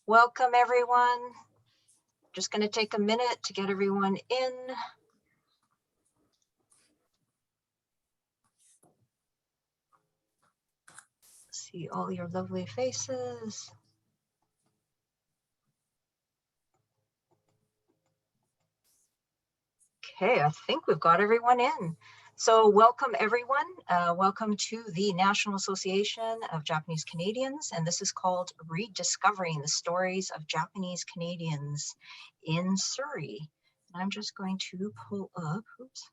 Welcome, everyone. Just going to take a minute to get everyone in. See all your lovely faces. Okay, I think we've got everyone in. So welcome, everyone. Welcome to the National Association of Japanese Canadians, and this is called Rediscovering the Stories of Japanese Canadians in Surrey. I'm just going to pull up, oops.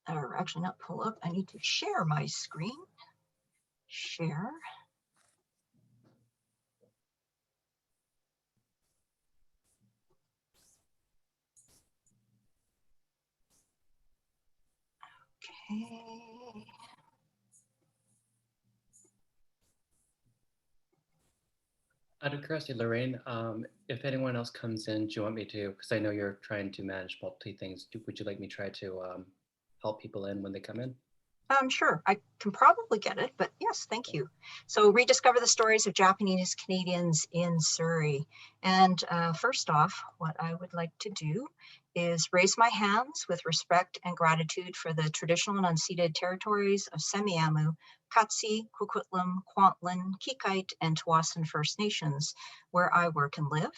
Or actually not pull up, I need to share my screen. Share. Okay. Out of curiosity, Lorraine, if anyone else comes in, do you want me to, because I know you're trying to manage multiple things, would you like me to try to help people in when they come in? Sure, I can probably get it, but yes, thank you. So rediscover the stories of Japanese Canadians in Surrey. And first off, what I would like to do is raise my hands with respect and gratitude for the traditional and unceded territories of Semiahmoo, Katsi, Coquitlam, Kwantlen, Kikite, and Tsawwassen First Nations, where I work and live.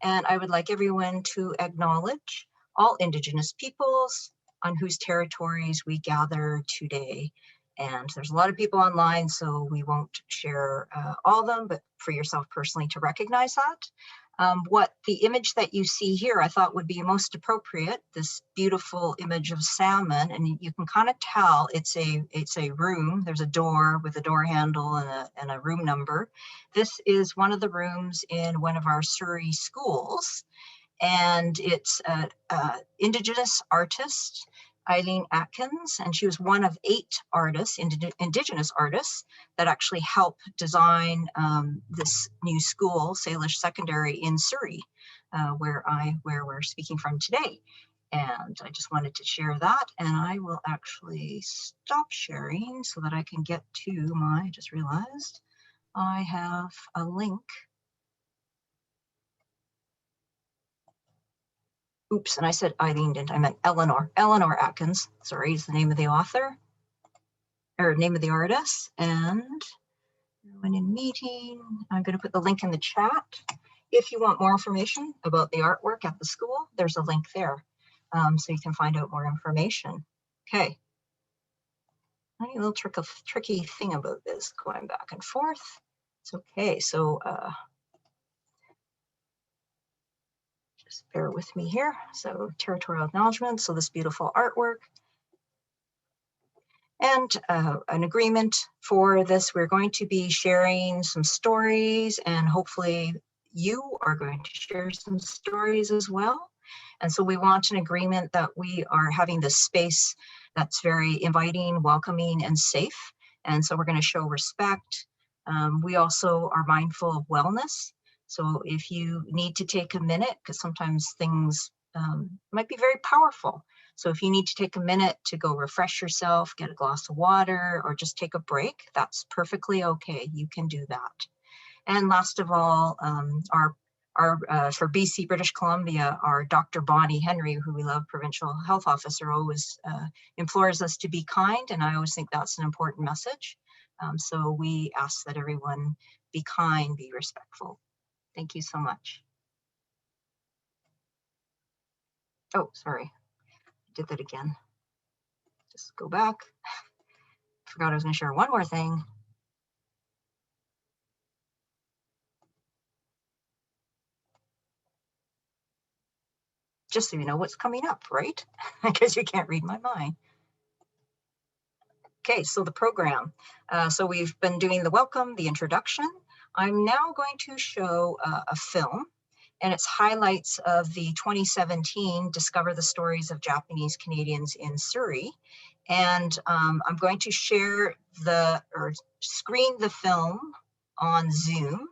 And I would like everyone to acknowledge all Indigenous peoples on whose territories we gather today. And there's a lot of people online, so we won't share all of them, but for yourself personally to recognize that. What the image that you see here, I thought would be most appropriate, this beautiful image of salmon, and you can kind of tell it's a room. There's a door with a door handle and a room number. This is one of the rooms in one of our Surrey schools. And it's an Indigenous artist, Eileen Atkins, and she was one of 8 artists, Indigenous artists, that actually helped design this new school, Salish Secondary in Surrey, where we're speaking from today. And I just wanted to share that, and I will actually stop sharing so that I can get to I just realized I have a link. Oops, and I said Eileen, didn't I? I meant Eleanor. Eleanor Atkins, sorry, is the name of the author, or name of the artist. And when in meeting, I'm going to put the link in the chat. If you want more information about the artwork at the school, there's a link there. So you can find out more information. Okay. A little tricky thing about this, going back and forth. It's okay, so just bear with me here. So territorial acknowledgement, so this beautiful artwork. And an agreement for this, we're going to be sharing some stories, and hopefully you are going to share some stories as well. And so we want an agreement that we are having this space that's very inviting, welcoming, and safe. And so we're going to show respect. We also are mindful of wellness. So if you need to take a minute, because sometimes things might be very powerful. So if you need to take a minute to go refresh yourself, get a glass of water, or just take a break, that's perfectly okay. You can do that. And last of all, for BC, British Columbia, our Dr. Bonnie Henry, who we love, Provincial Health Officer, always implores us to be kind. And I always think that's an important message. So we ask that everyone be kind, be respectful. Thank you so much. Oh, sorry. Did that again. Just go back. Forgot I was going to share one more thing. Just so you know what's coming up, right? Because you can't read my mind. Okay, so the program. So we've been doing the welcome, the introduction. I'm now going to show a film, and it's highlights of the 2017 Discover the Stories of Japanese Canadians in Surrey. And I'm going to share screen the film on Zoom.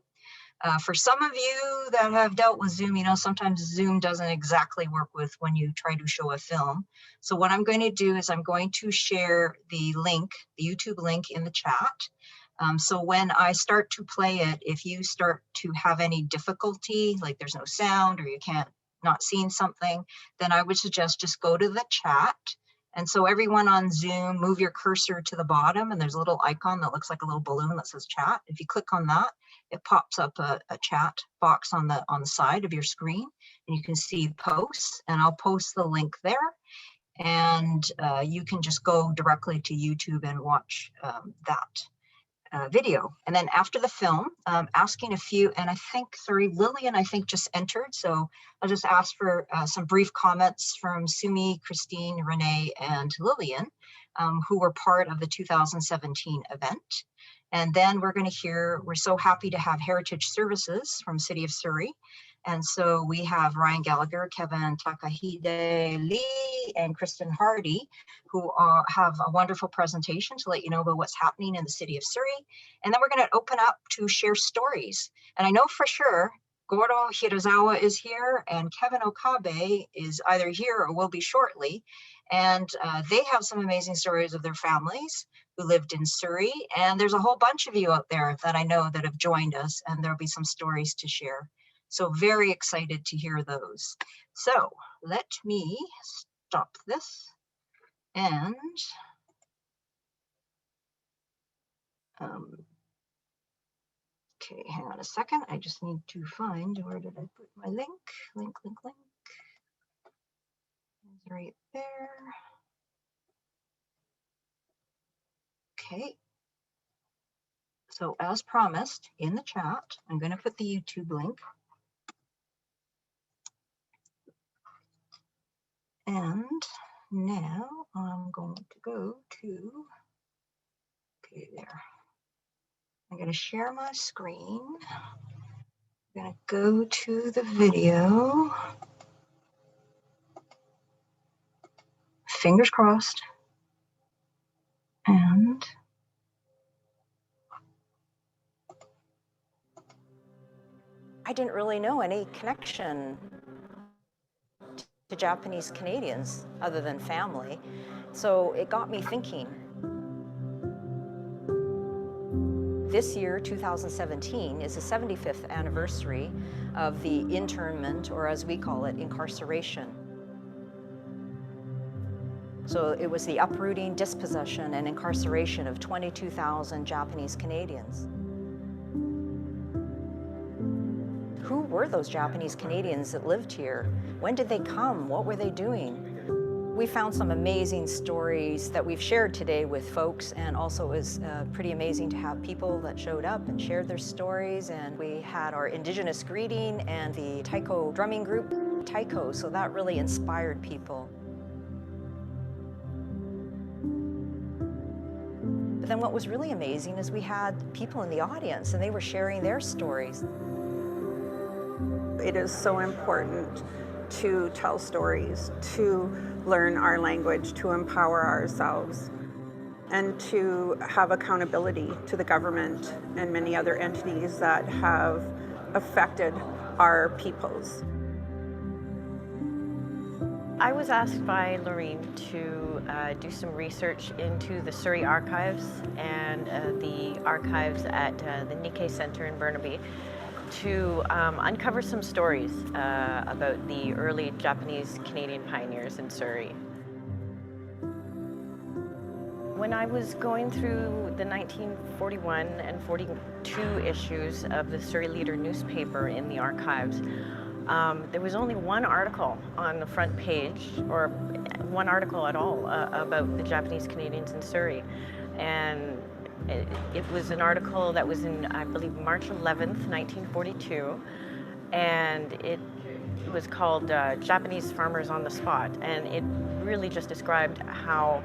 For some of you that have dealt with Zoom, you know, sometimes Zoom doesn't exactly work with when you try to show a film. So what I'm going to do is I'm going to share the link, the YouTube link in the chat. So when I start to play it, if you start to have any difficulty, like there's no sound or you can't not seeing something, then I would suggest just go to the chat. And so everyone on Zoom, move your cursor to the bottom and there's a little icon that looks like a little balloon that says chat. If you click on that, it pops up a chat box on the side of your screen and you can see posts, and I'll post the link there. And you can just go directly to YouTube and watch that video. And then after the film, asking a few, and I think, sorry, Lillian, I think just entered. So I'll just ask for some brief comments from SUMI, Christine, Renee, and Lillian, who were part of the 2017 event. And then we're going to hear, we're so happy to have Heritage Services from City of Surrey. And so we have Ryan Gallagher, Kevin Takahide Lee, and Kristin Hardie, who have a wonderful presentation to let you know about what's happening in the city of Surrey. And then we're going to open up to share stories. And I know for sure Goro Hirasawa is here and Kevin Okabe is either here or will be shortly. And they have some amazing stories of their families who lived in Surrey. And there's a whole bunch of you out there that I know that have joined us, and there'll be some stories to share. So very excited to hear those. So let me stop this and okay, hang on a second. I just need to find, where did I put my link? Link. It's right there. Okay. So as promised in the chat, I'm going to put the YouTube link. And now I'm going to go to, okay, there. I'm going to share my screen. I'm going to go to the video. Fingers crossed. And I didn't really know any connection to Japanese Canadians other than family. So it got me thinking. This year, 2017, is the 75th anniversary of the internment, or as we call it, incarceration. So it was the uprooting, dispossession, and incarceration of 22,000 Japanese Canadians. Who were those Japanese Canadians that lived here? When did they come? What were they doing? We found some amazing stories that we've shared today with folks, and also it was pretty amazing to have people that showed up and shared their stories. And we had our Indigenous greeting and the taiko drumming group, taiko, so that really inspired people. But then what was really amazing is we had people in the audience and they were sharing their stories. It is so important to tell stories, to learn our language, to empower ourselves, and to have accountability to the government and many other entities that have affected our peoples. I was asked by Lorene to do some research into the Surrey archives and the archives at the Nikkei Center in Burnaby to uncover some stories about the early Japanese Canadian pioneers in Surrey. When I was going through the 1941 and 42 issues of the Surrey Leader newspaper in the archives, there was only one article on the front page, or one article at all, about the Japanese Canadians in Surrey. And it was an article that was in, I believe, March 11th, 1942, and it was called Japanese Farmers on the Spot, and it really just described how,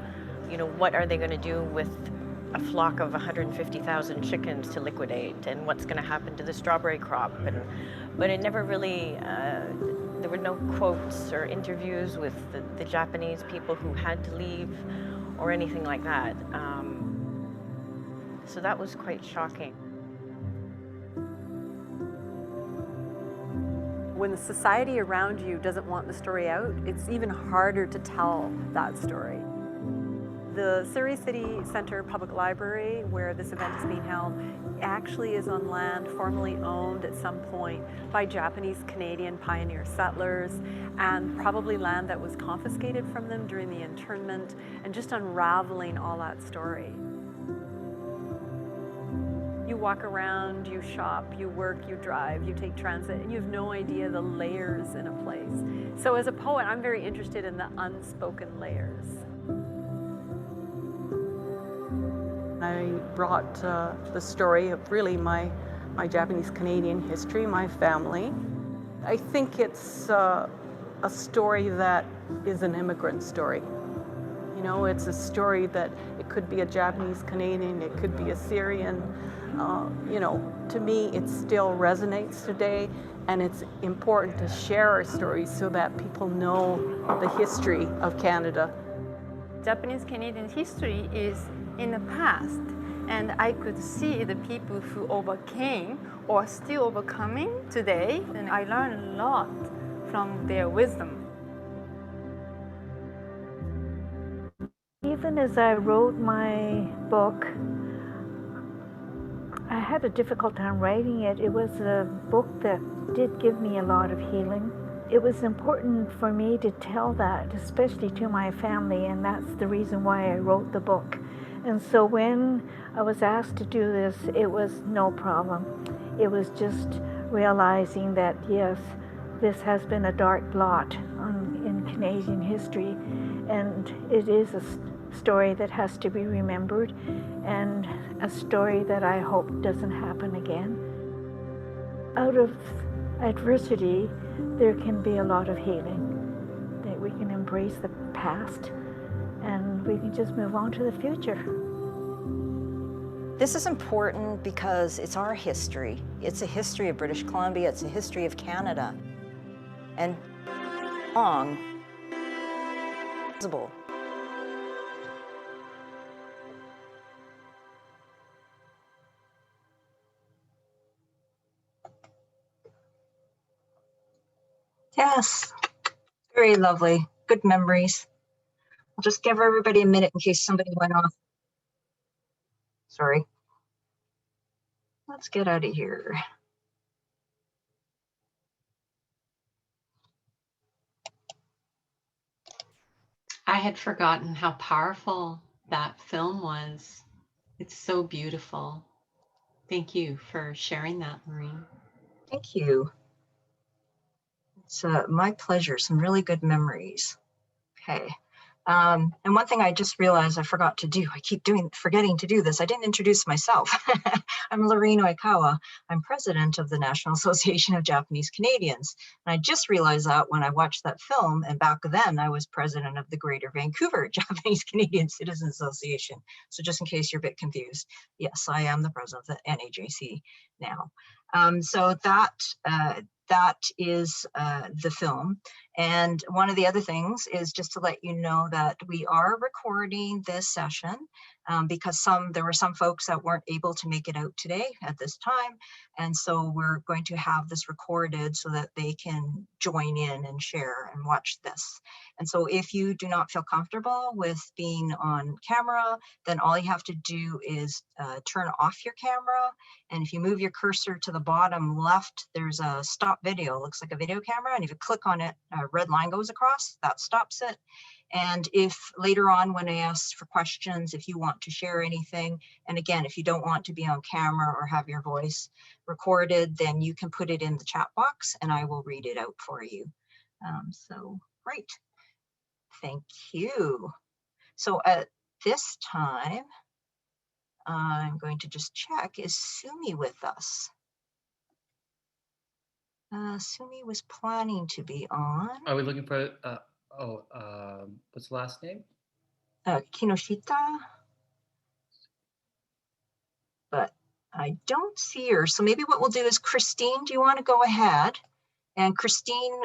what are they going to do with a flock of 150,000 chickens to liquidate, and what's going to happen to the strawberry crop, but it never really, there were no quotes or interviews with the Japanese people who had to leave or anything like that. So that was quite shocking. When the society around you doesn't want the story out, it's even harder to tell that story. The Surrey City Centre Public Library, where this event is being held, actually is on land formerly owned at some point by Japanese Canadian pioneer settlers, and probably land that was confiscated from them during the internment, and just unraveling all that story. You walk around, you shop, you work, you drive, you take transit, and you have no idea the layers in a place. So as a poet, I'm very interested in the unspoken layers. I brought the story of really my Japanese Canadian history, my family. I think it's a story that is an immigrant story. You know, it's a story that it could be a Japanese Canadian, it could be a Syrian. You know, to me, it still resonates today, and it's important to share our stories so that people know the history of Canada. Japanese Canadian history is in the past, and I could see the people who overcame or still overcoming today, and I learned a lot from their wisdom. Even as I wrote my book, I had a difficult time writing it. It was a book that did give me a lot of healing. It was important for me to tell that, especially to my family, and that's the reason why I wrote the book. And so when I was asked to do this, it was no problem. It was just realizing that, yes, this has been a dark blot in Canadian history, and it is a story that has to be remembered, and a story that I hope doesn't happen again. Out of adversity, there can be a lot of healing, that we can embrace the past and we can just move on to the future. This is important because it's our history. It's a history of British Columbia, it's a history of Canada, and long visible. Yes, very lovely. Good memories. I'll just give everybody a minute in case somebody went off. Sorry. Let's get out of here. I had forgotten how powerful that film was. It's so beautiful. Thank you for sharing that, Lorene. Thank you. It's my pleasure. Some really good memories. Okay. And one thing I just realized I forgot to do, I keep forgetting to do this. I didn't introduce myself. I'm Lorene Oikawa. I'm president of the National Association of Japanese Canadians. And I just realized that when I watched that film, and back then I was president of the Greater Vancouver Japanese Canadian Citizens Association. So just in case you're a bit confused, yes, I am the president of the NAJC now. So that is the film. And one of the other things is just to let you know that we are recording this session because there were some folks that weren't able to make it out today at this time. And so we're going to have this recorded so that they can join in and share and watch this. And so if you do not feel comfortable with being on camera, then all you have to do is turn off your camera. And if you move your cursor to the bottom left, there's a stop video. It looks like a video camera. And if you click on it, a red line goes across, that stops it. And if later on when I ask for questions, if you want to share anything, and again, if you don't want to be on camera or have your voice recorded, then you can put it in the chat box and I will read it out for you. So great. Thank you. So at this time, I'm going to just check, is SUMI with us? SUMI was planning to be on. Are we looking for, what's the last name? Kinoshita. But I don't see her. So maybe what we'll do is, Christine, do you want to go ahead? And Christine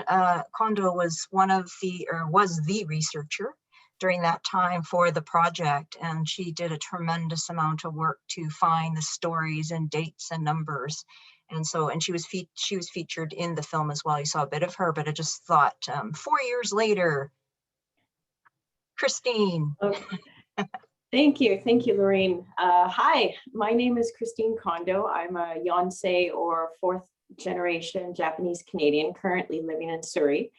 Kondo was was the researcher during that time for the project. And she did a tremendous amount of work to find the stories and dates and numbers. And so, and she was featured in the film as well. You saw a bit of her, but I just thought 4 years later, Christine. Thank you, Lorraine. Hi, my name is Christine Kondo. I'm a Yonsei or fourth generation Japanese Canadian currently living in Surrey.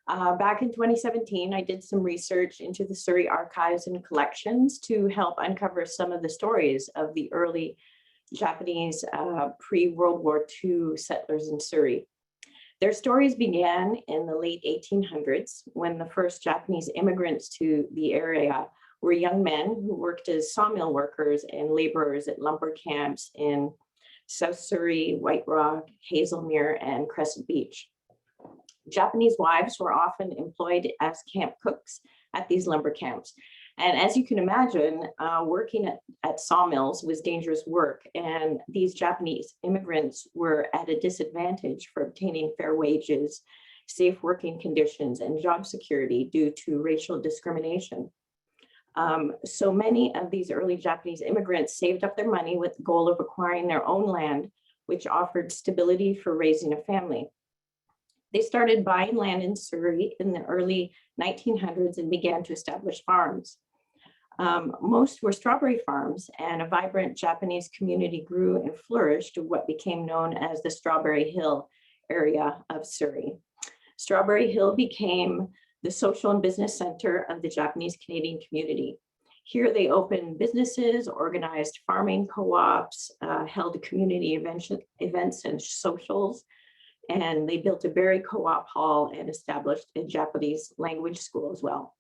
Back in 2017, I did some research into the Surrey archives and collections to help uncover some of the stories of the early Japanese pre-World War II settlers in Surrey. Their stories began in the late 1800s when the first Japanese immigrants to the area were young men who worked as sawmill workers and laborers at lumber camps in South Surrey, White Rock, Hazelmere, and Crescent Beach. Japanese wives were often employed as camp cooks at these lumber camps. And as you can imagine, working at sawmills was dangerous work, and these Japanese immigrants were at a disadvantage for obtaining fair wages, safe working conditions, and job security due to racial discrimination. So many of these early Japanese immigrants saved up their money with the goal of acquiring their own land, which offered stability for raising a family. They started buying land in Surrey in the early 1900s and began to establish farms. Most were strawberry farms, and a vibrant Japanese community grew and flourished to what became known as the Strawberry Hill area of Surrey. Strawberry Hill became the social and business center of the Japanese Canadian community. Here they opened businesses, organized farming co-ops, held community events and socials, and they built a berry co-op hall and established a Japanese language school as well.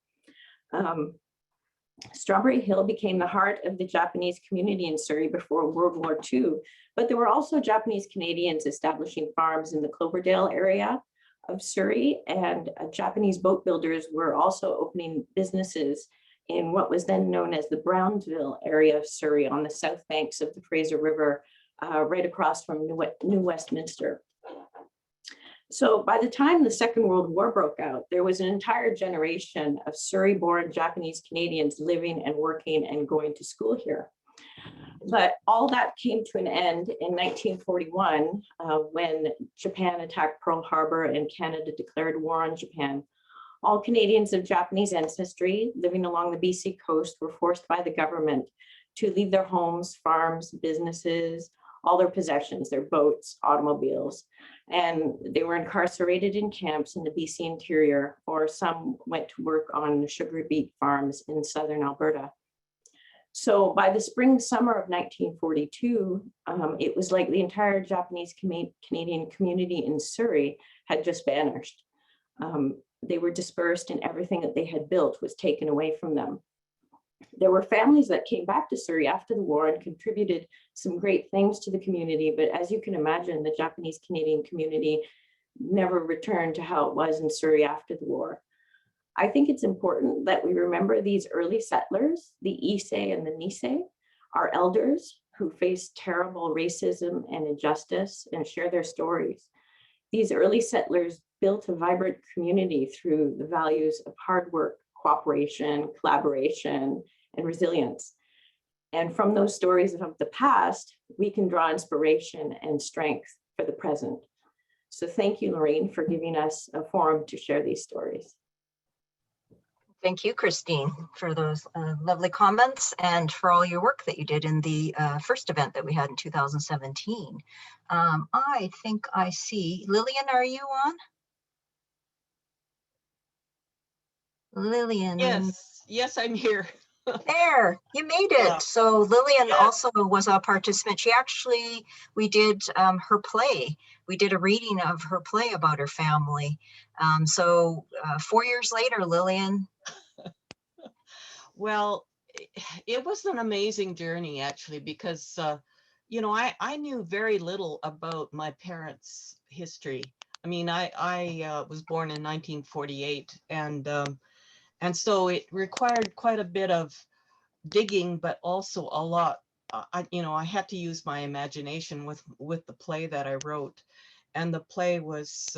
Strawberry Hill became the heart of the Japanese community in Surrey before World War II, but there were also Japanese Canadians establishing farms in the Cloverdale area of Surrey, and Japanese boat builders were also opening businesses in what was then known as the Brownsville area of Surrey on the south banks of the Fraser River, right across from New Westminster. So by the time the Second World War broke out, there was an entire generation of Surrey-born Japanese Canadians living and working and going to school here. But all that came to an end in 1941 when Japan attacked Pearl Harbor and Canada declared war on Japan. All Canadians of Japanese ancestry living along the BC coast were forced by the government to leave their homes, farms, businesses, all their possessions, their boats, automobiles, and they were incarcerated in camps in the BC interior, or some went to work on sugar beet farms in southern Alberta. So by the spring, summer of 1942, it was like the entire Japanese Canadian community in Surrey had just vanished. They were dispersed and everything that they had built was taken away from them. There were families that came back to Surrey after the war and contributed some great things to the community, but as you can imagine, the Japanese Canadian community never returned to how it was in Surrey after the war. I think it's important that we remember these early settlers, the Issei and the Nisei, our elders who faced terrible racism and injustice and share their stories. These early settlers built a vibrant community through the values of hard work, cooperation, collaboration, and resilience. And from those stories of the past, we can draw inspiration and strength for the present. So thank you, Lorraine, for giving us a forum to share these stories. Thank you, Christine, for those lovely comments and for all your work that you did in the first event that we had in 2017. I think I see, Lillian, are you on? Lillian. Yes, I'm here. There, you made it. Yeah. So Lillian also was a participant. We did her play. We did a reading of her play about her family. 4 years later, Lillian. Well, it was an amazing journey, actually, because, you know, I knew very little about my parents' history. I mean, I was born in 1948, and so it required quite a bit of digging, but also a lot, I had to use my imagination with the play that I wrote. And the play was,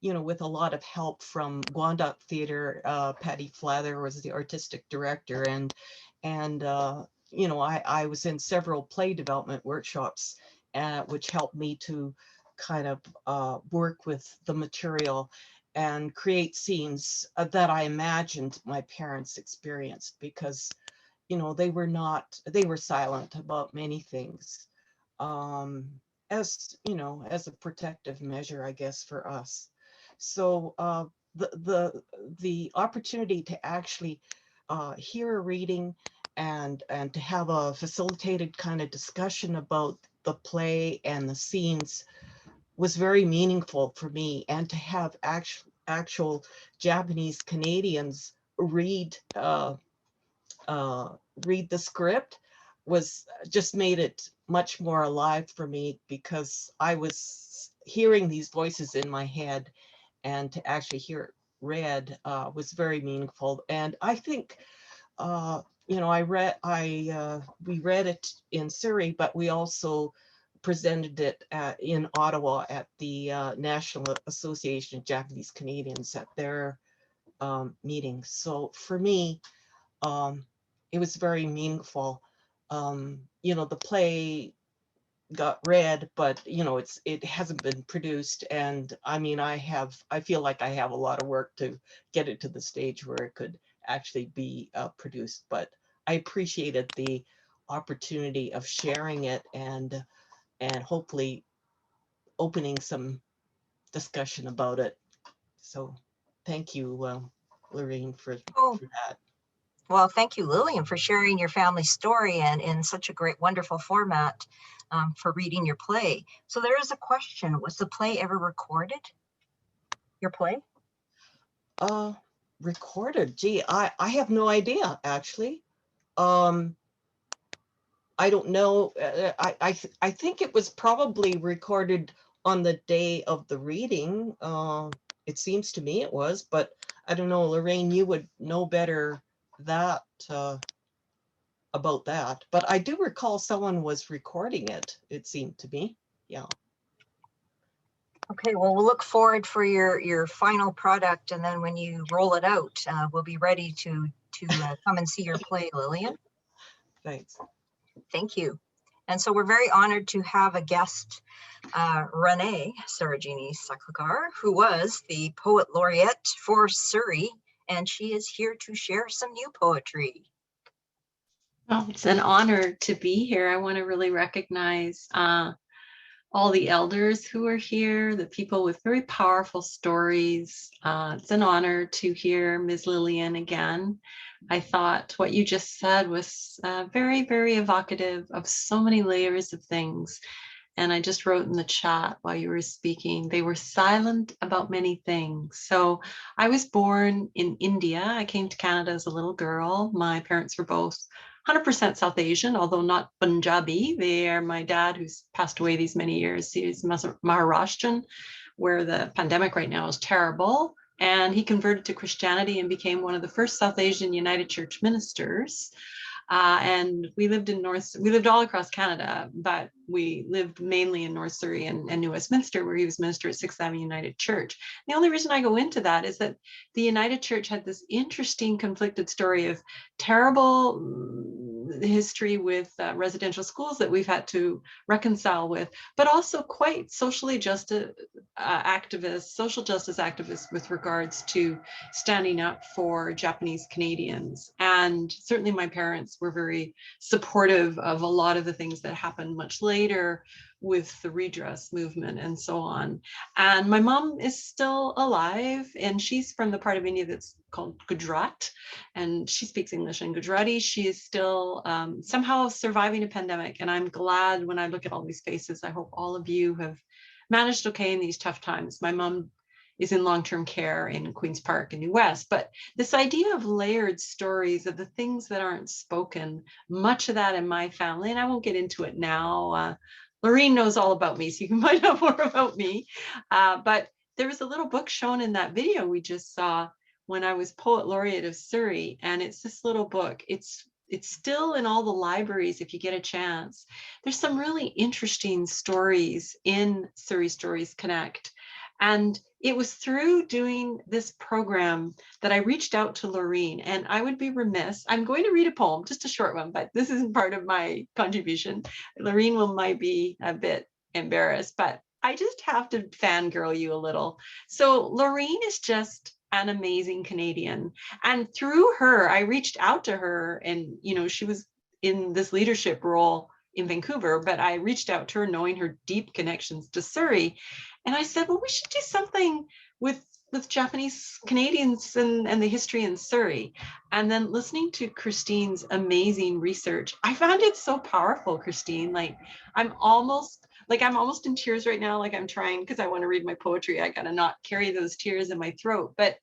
with a lot of help from Guandoc Theatre. Patty Flather was the artistic director, and I was in several play development workshops, which helped me to kind of work with the material. and create scenes that I imagined my parents experienced, because, you know, they were silent about many things, as, you know, as a protective measure, I guess, for us. So the opportunity to actually hear a reading and to have a facilitated kind of discussion about the play and the scenes was very meaningful for me, and to have actual Japanese Canadians read the script was just made it much more alive for me, because I was hearing these voices in my head, and to actually hear it read was very meaningful. And I think, you know, we read it in Surrey, but we also presented it in Ottawa at the National Association of Japanese Canadians at their meeting. So for me, it was very meaningful. You know, the play got read, but, you know, it hasn't been produced. And I mean, I feel like I have a lot of work to get it to the stage where it could actually be produced. But I appreciated the opportunity of sharing it, and hopefully opening some discussion about it. So thank you, Lorene, for that. Well, thank you, Lillian, for sharing your family story and in such a great, wonderful format for reading your play. So there is a question: was the play ever recorded? Your play? Recorded? Gee, I have no idea, actually. I don't know. I think it was probably recorded on the day of the reading. It seems to me it was, but I don't know. Lorraine, you would know better that about that. But I do recall someone was recording it, it seemed to me. Yeah. Okay, well, we'll look forward for your final product, and then when you roll it out, we'll be ready to come and see your play, Lillian. Thanks. Thank you. And so we're very honored to have a guest, Renée Sarojini Saklikar, who was the Poet Laureate for Surrey, and she is here to share some new poetry. Well, it's an honor to be here. I want to really recognize all the elders who are here, the people with very powerful stories. It's an honor to hear Ms. Lillian again. I thought what you just said was very, very evocative of so many layers of things. And I just wrote in the chat while you were speaking, they were silent about many things. So I was born in India. I came to Canada as a little girl. My parents were both 100% South Asian, although not Punjabi. They are my dad, who's passed away these many years. He's Maharashtrian, where the pandemic right now is terrible. And he converted to Christianity and became one of the first South Asian United Church ministers. And we lived all across Canada, but we lived mainly in North Surrey and New Westminster, where he was minister at 6th Avenue United Church. The only reason I go into that is that the United Church had this interesting conflicted story of terrible history with residential schools that we've had to reconcile with, but also quite social justice activists with regards to standing up for Japanese Canadians. And certainly my parents were very supportive of a lot of the things that happened much later with the redress movement and so on. And my mom is still alive, and she's from the part of India that's called Gujarat, and she speaks English and Gujarati. She is still somehow surviving a pandemic, and I'm glad when I look at all these faces. I hope all of you have managed okay in these tough times. My mom is in long-term care in Queen's Park in New West, but this idea of layered stories of the things that aren't spoken, much of that in my family, and I won't get into it now. Lorene knows all about me, so you can find out more about me. But there was a little book shown in that video we just saw when I was Poet Laureate of Surrey, and it's this little book. It's still in all the libraries if you get a chance. There's some really interesting stories in Surrey Stories Connect. And it was through doing this program that I reached out to Lorene, and I would be remiss. I'm going to read a poem, just a short one, but this isn't part of my contribution. Lorene might be a bit embarrassed, but I just have to fangirl you a little. So Lorene is just an amazing Canadian. And through her, I reached out to her, and, you know, she was in this leadership role in Vancouver, but I reached out to her knowing her deep connections to Surrey. And I said, well, we should do something with Japanese Canadians and the history in Surrey. And then listening to Christine's amazing research, I found it so powerful, Christine. Like, I'm almost in tears right now. Like, I'm trying, because I want to read my poetry. I got to not carry those tears in my throat. But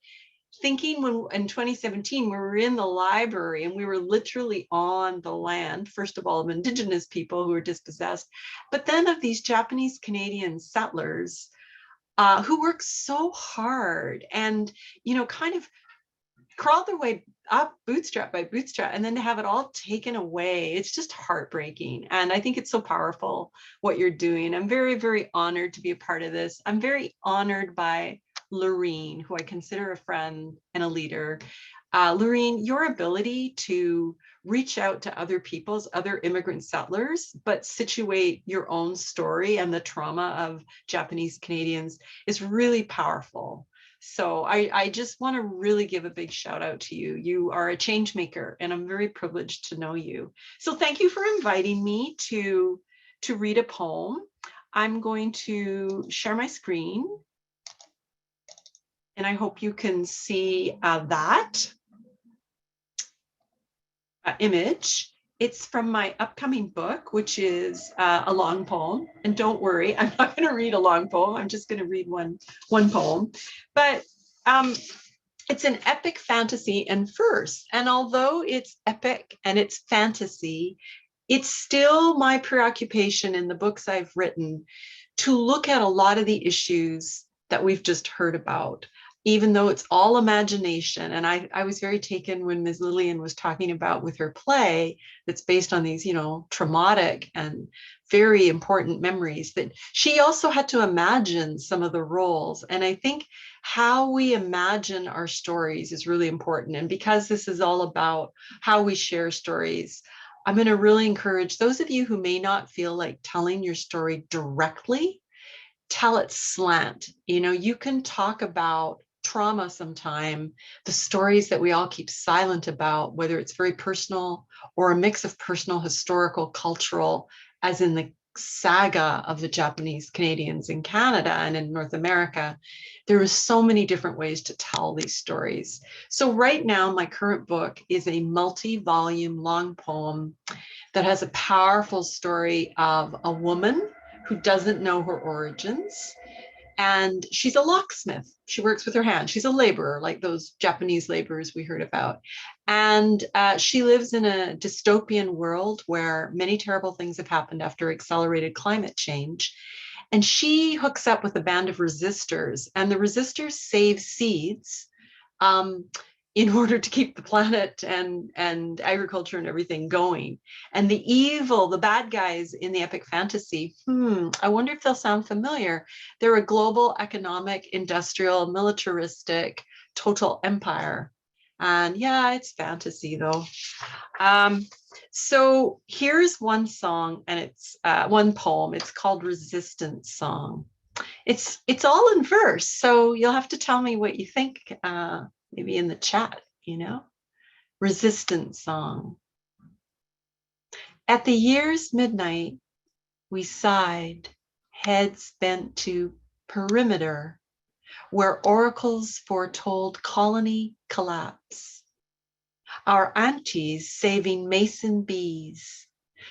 thinking when in 2017, we were in the library and we were literally on the land, first of all, of Indigenous people who were dispossessed, but then of these Japanese Canadian settlers who worked so hard and, you know, kind of crawled their way up bootstrap by bootstrap, and then to have it all taken away, it's just heartbreaking. And I think it's so powerful what you're doing. I'm very, very honored to be a part of this. I'm very honored by Lorene, who I consider a friend and a leader. Lorene, your ability to reach out to other people's, other immigrant settlers, but situate your own story and the trauma of Japanese Canadians is really powerful. So I just want to really give a big shout out to you. You are a change maker, and I'm very privileged to know you. So thank you for inviting me to read a poem. I'm going to share my screen, and I hope you can see that image. It's from my upcoming book, which is a long poem. And don't worry, I'm not going to read a long poem. I'm just going to read one poem. But it's an epic fantasy and verse. And although it's epic and it's fantasy, it's still my preoccupation in the books I've written to look at a lot of the issues that we've just heard about, even though it's all imagination. And I was very taken when Ms. Lillian was talking about with her play that's based on these, you know, traumatic and very important memories, that she also had to imagine some of the roles. And I think how we imagine our stories is really important. And because this is all about how we share stories, I'm going to really encourage those of you who may not feel like telling your story directly, tell it slant. You know, you can talk about trauma sometime, the stories that we all keep silent about, whether it's very personal or a mix of personal, historical, cultural, as in the saga of the Japanese Canadians in Canada and in North America. There are so many different ways to tell these stories. So right now, my current book is a multi-volume long poem that has a powerful story of a woman who doesn't know her origins. And she's a locksmith. She works with her hands. She's a laborer, like those Japanese laborers we heard about. And she lives in a dystopian world where many terrible things have happened after accelerated climate change. And she hooks up with a band of resistors, and the resistors save seeds in order to keep the planet and agriculture and everything going. And the evil, the bad guys in the epic fantasy, I wonder if they'll sound familiar. They're a global economic, industrial, militaristic, total empire. And yeah, it's fantasy though. So here's one song, and it's one poem. It's called Resistance Song. It's all in verse, so you'll have to tell me what you think. Maybe in the chat, you know. Resistance Song. At the year's midnight, we sighed, heads bent to perimeter, where oracles foretold colony collapse. Our aunties saving mason bees,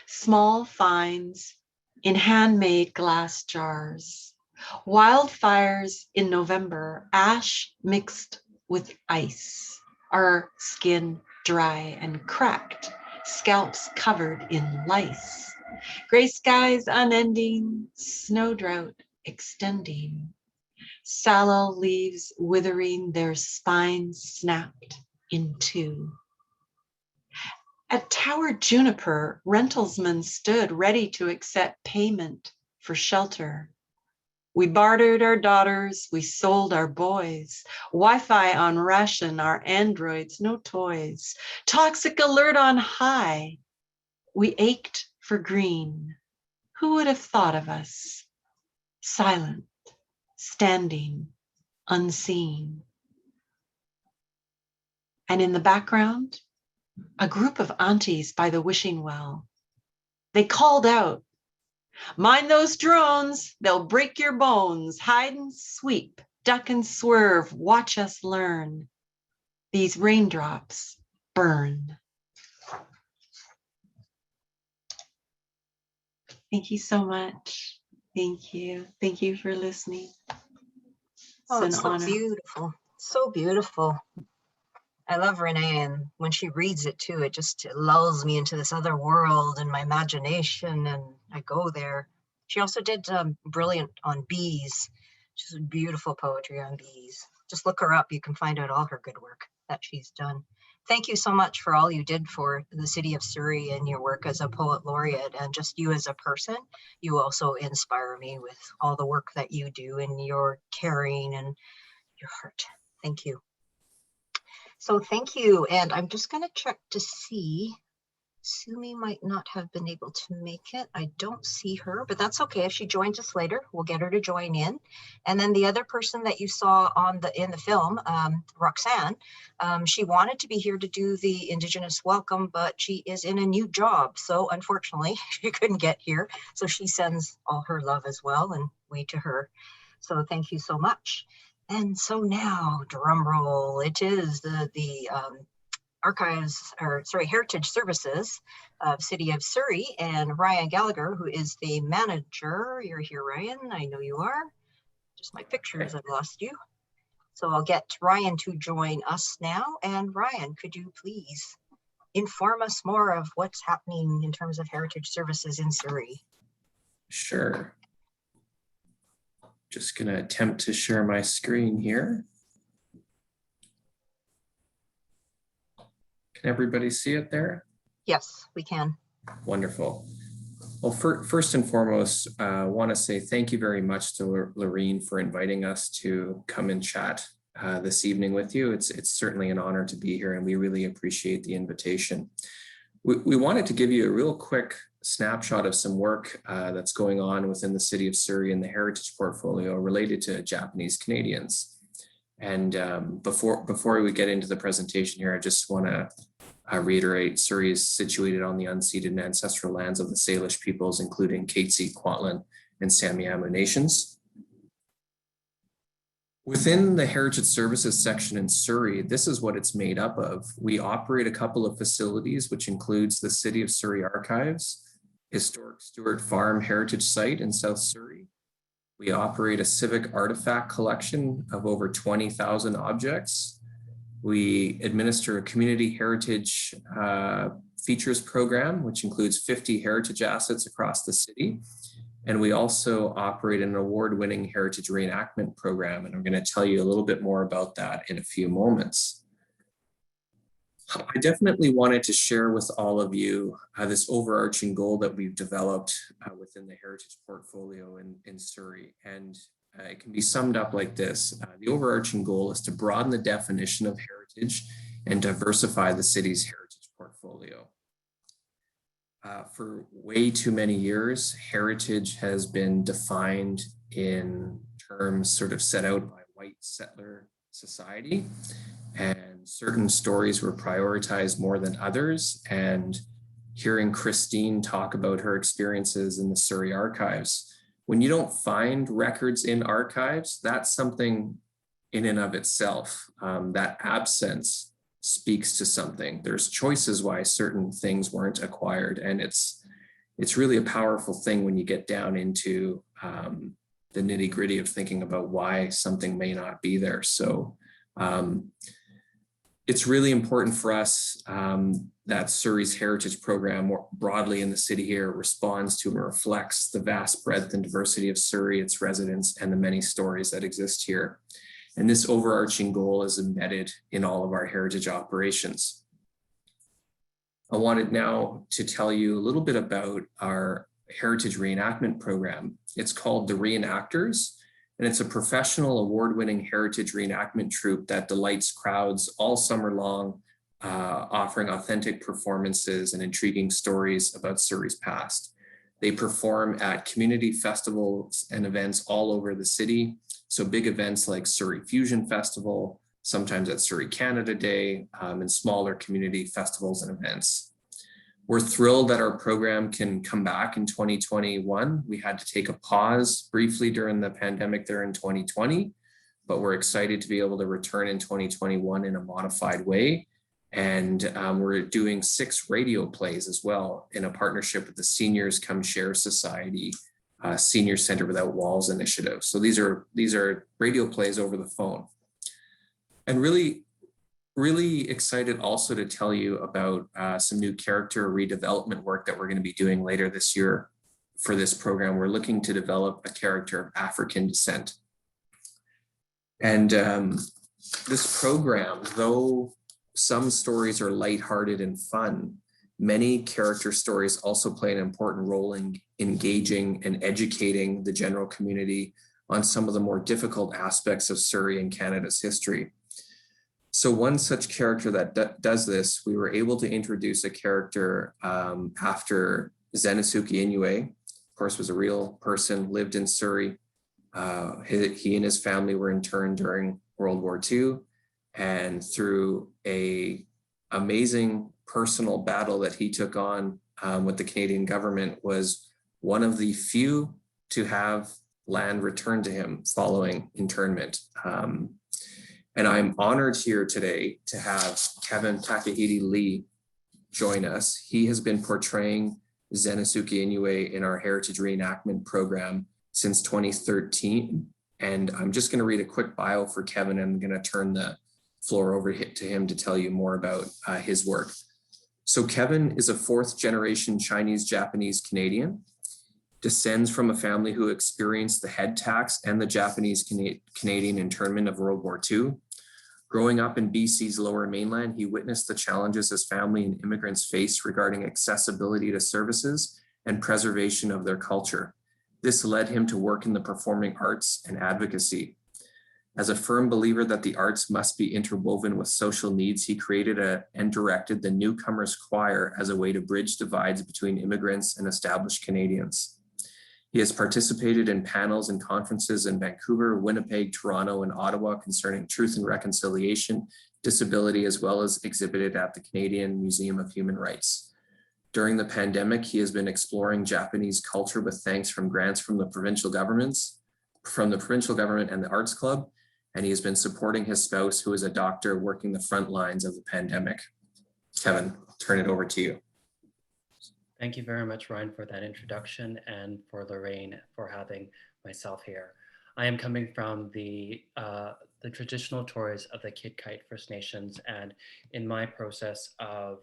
small finds in handmade glass jars, wildfires in November, ash mixed with ice, our skin dry and cracked, scalps covered in lice, gray skies unending, snow drought extending, sallow leaves withering, their spines snapped in two. At Tower Juniper, rentalsmen stood ready to accept payment for shelter. We bartered our daughters, we sold our boys, Wi-Fi on ration, our androids, no toys, toxic alert on high. We ached for green. Who would have thought of us? silent, standing, unseen. And in the background, a group of aunties by the wishing well. They called out, "Mind those drones, they'll break your bones. Hide and sweep, duck and swerve, watch us learn. These raindrops burn." Thank you so much. Thank you. Thank you for listening. Oh, It's it's an so honor. beautiful. So beautiful. I love Renée, and when she reads it too, it just lulls me into this other world and my imagination, and I go there. She also did brilliant on bees. She's beautiful poetry on bees. Just look her up. You can find out all her good work that she's done. Thank you so much for all you did for the city of Surrey and your work as a poet laureate, and just you as a person. You also inspire me with all the work that you do and your caring and your heart. Thank you. So thank you. And I'm just going to check to see. Sumi might not have been able to make it. I don't see her, but that's okay. If she joins us later, we'll get her to join in. And then the other person that you saw in the film, Roxanne, she wanted to be here to do the Indigenous welcome, but she is in a new job. So unfortunately, she couldn't get here. So she sends all her love as well, and we to her. So thank you so much. And so now, drum roll, it is the Archives, or sorry, Heritage Services of City of Surrey, and Ryan Gallagher, who is the manager. You're here, Ryan. I know you are. Just my pictures, I've lost you. So I'll get Ryan to join us now. And Ryan, could you please inform us more of what's happening in terms of Heritage Services in Surrey? Sure. Just going to attempt to share my screen here. Can everybody see it there? Yes, we can. Wonderful. Well, first and foremost, I want to say thank you very much to Lorene for inviting us to come and chat this evening with you. It's certainly an honor to be here, and we really appreciate the invitation. We wanted to give you a real quick snapshot of some work that's going on within the City of Surrey and the Heritage Portfolio related to Japanese Canadians. And before we get into the presentation here, I just want to reiterate, Surrey is situated on the unceded and ancestral lands of the Salish peoples, including Katzie, Kwantlen, and Samiamu nations. Within the Heritage Services section in Surrey, this is what it's made up of. We operate a couple of facilities, which includes the City of Surrey Archives, Historic Stewart Farm Heritage Site in South Surrey. We operate a civic artifact collection of over 20,000 objects. We administer a community heritage features program, which includes 50 heritage assets across the city. And we also operate an award-winning heritage reenactment program. And I'm going to tell you a little bit more about that in a few moments. I definitely wanted to share with all of you this overarching goal that we've developed within the Heritage Portfolio in Surrey. And it can be summed up like this. The overarching goal is to broaden the definition of heritage and diversify the city's heritage portfolio. For way too many years, heritage has been defined in terms sort of set out by white settler society, and certain stories were prioritized more than others. And hearing Kristin talk about her experiences in the Surrey archives, when you don't find records in archives, that's something in and of itself. That absence speaks to something. There's choices why certain things weren't acquired. And it's really a powerful thing when you get down into the nitty gritty of thinking about why something may not be there. So it's really important for us that Surrey's heritage program more broadly in the city here responds to and reflects the vast breadth and diversity of Surrey, its residents, and the many stories that exist here. And this overarching goal is embedded in all of our heritage operations. I wanted now to tell you a little bit about our heritage reenactment program. It's called the Re-Enactors, and it's a professional award-winning heritage reenactment troupe that delights crowds all summer long, offering authentic performances and intriguing stories about Surrey's past. They perform at community festivals and events all over the city. So big events like Surrey Fusion Festival, sometimes at Surrey Canada Day, and smaller community festivals and events. We're thrilled that our program can come back in 2021. We had to take a pause briefly during the pandemic there in 2020, but we're excited to be able to return in 2021 in a modified way. And we're doing 6 radio plays as well in a partnership with the Seniors Come Share Society, Senior Center Without Walls initiative. So these are radio plays over the phone. And really excited also to tell you about some new character redevelopment work that we're going to be doing later this year for this program. We're looking to develop a character of African descent. And this program, though some stories are lighthearted and fun, many character stories also play an important role in engaging and educating the general community on some of the more difficult aspects of Surrey and Canada's history. So one such character that does this, we were able to introduce a character after Zennosuke Inuoye, of course, was a real person, lived in Surrey. He and his family were interned during World War II, and through a amazing personal battle that he took on with the Canadian government, was one of the few to have land returned to him following internment. And I'm honored here today to have Kevin Takahide Lee join us. He has been portraying Zennosuke Inuoye in our Heritage Reenactment program since 2013. And I'm just going to read a quick bio for Kevin, and I'm going to turn the floor over to him to tell you more about his work. So Kevin is a 4th generation Chinese Japanese Canadian, descends from a family who experienced the head tax and the Japanese Canadian internment of World War II. Growing up in BC's Lower Mainland, he witnessed the challenges his family and immigrants faced regarding accessibility to services and preservation of their culture. This led him to work in the performing arts and advocacy. As a firm believer that the arts must be interwoven with social needs, he created and directed the Newcomers Choir as a way to bridge divides between immigrants and established Canadians. He has participated in panels and conferences in Vancouver, Winnipeg, Toronto, and Ottawa concerning truth and reconciliation, disability, as well as exhibited at the Canadian Museum of Human Rights. During the pandemic, he has been exploring Japanese culture with thanks from grants from the provincial government and the Arts Club, and he has been supporting his spouse, who is a doctor, working the front lines of the pandemic. Kevin, I'll turn it over to you. Thank you very much, Ryan, for that introduction, and for Lorraine for having myself here. I am coming from the traditional stories of the Kitkite First Nations, and in my process of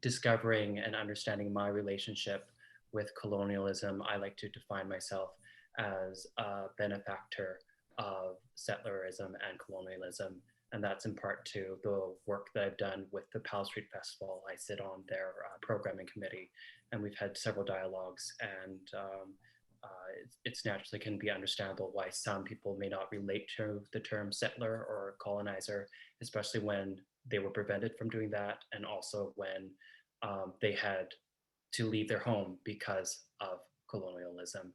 discovering and understanding my relationship with colonialism, I like to define myself as a benefactor of settlerism and colonialism. And that's in part to the work that I've done with the Powell Street Festival. I sit on their programming committee, and we've had several dialogues, and it's naturally can be understandable why some people may not relate to the term settler or colonizer, especially when they were prevented from doing that, and also when they had to leave their home because of colonialism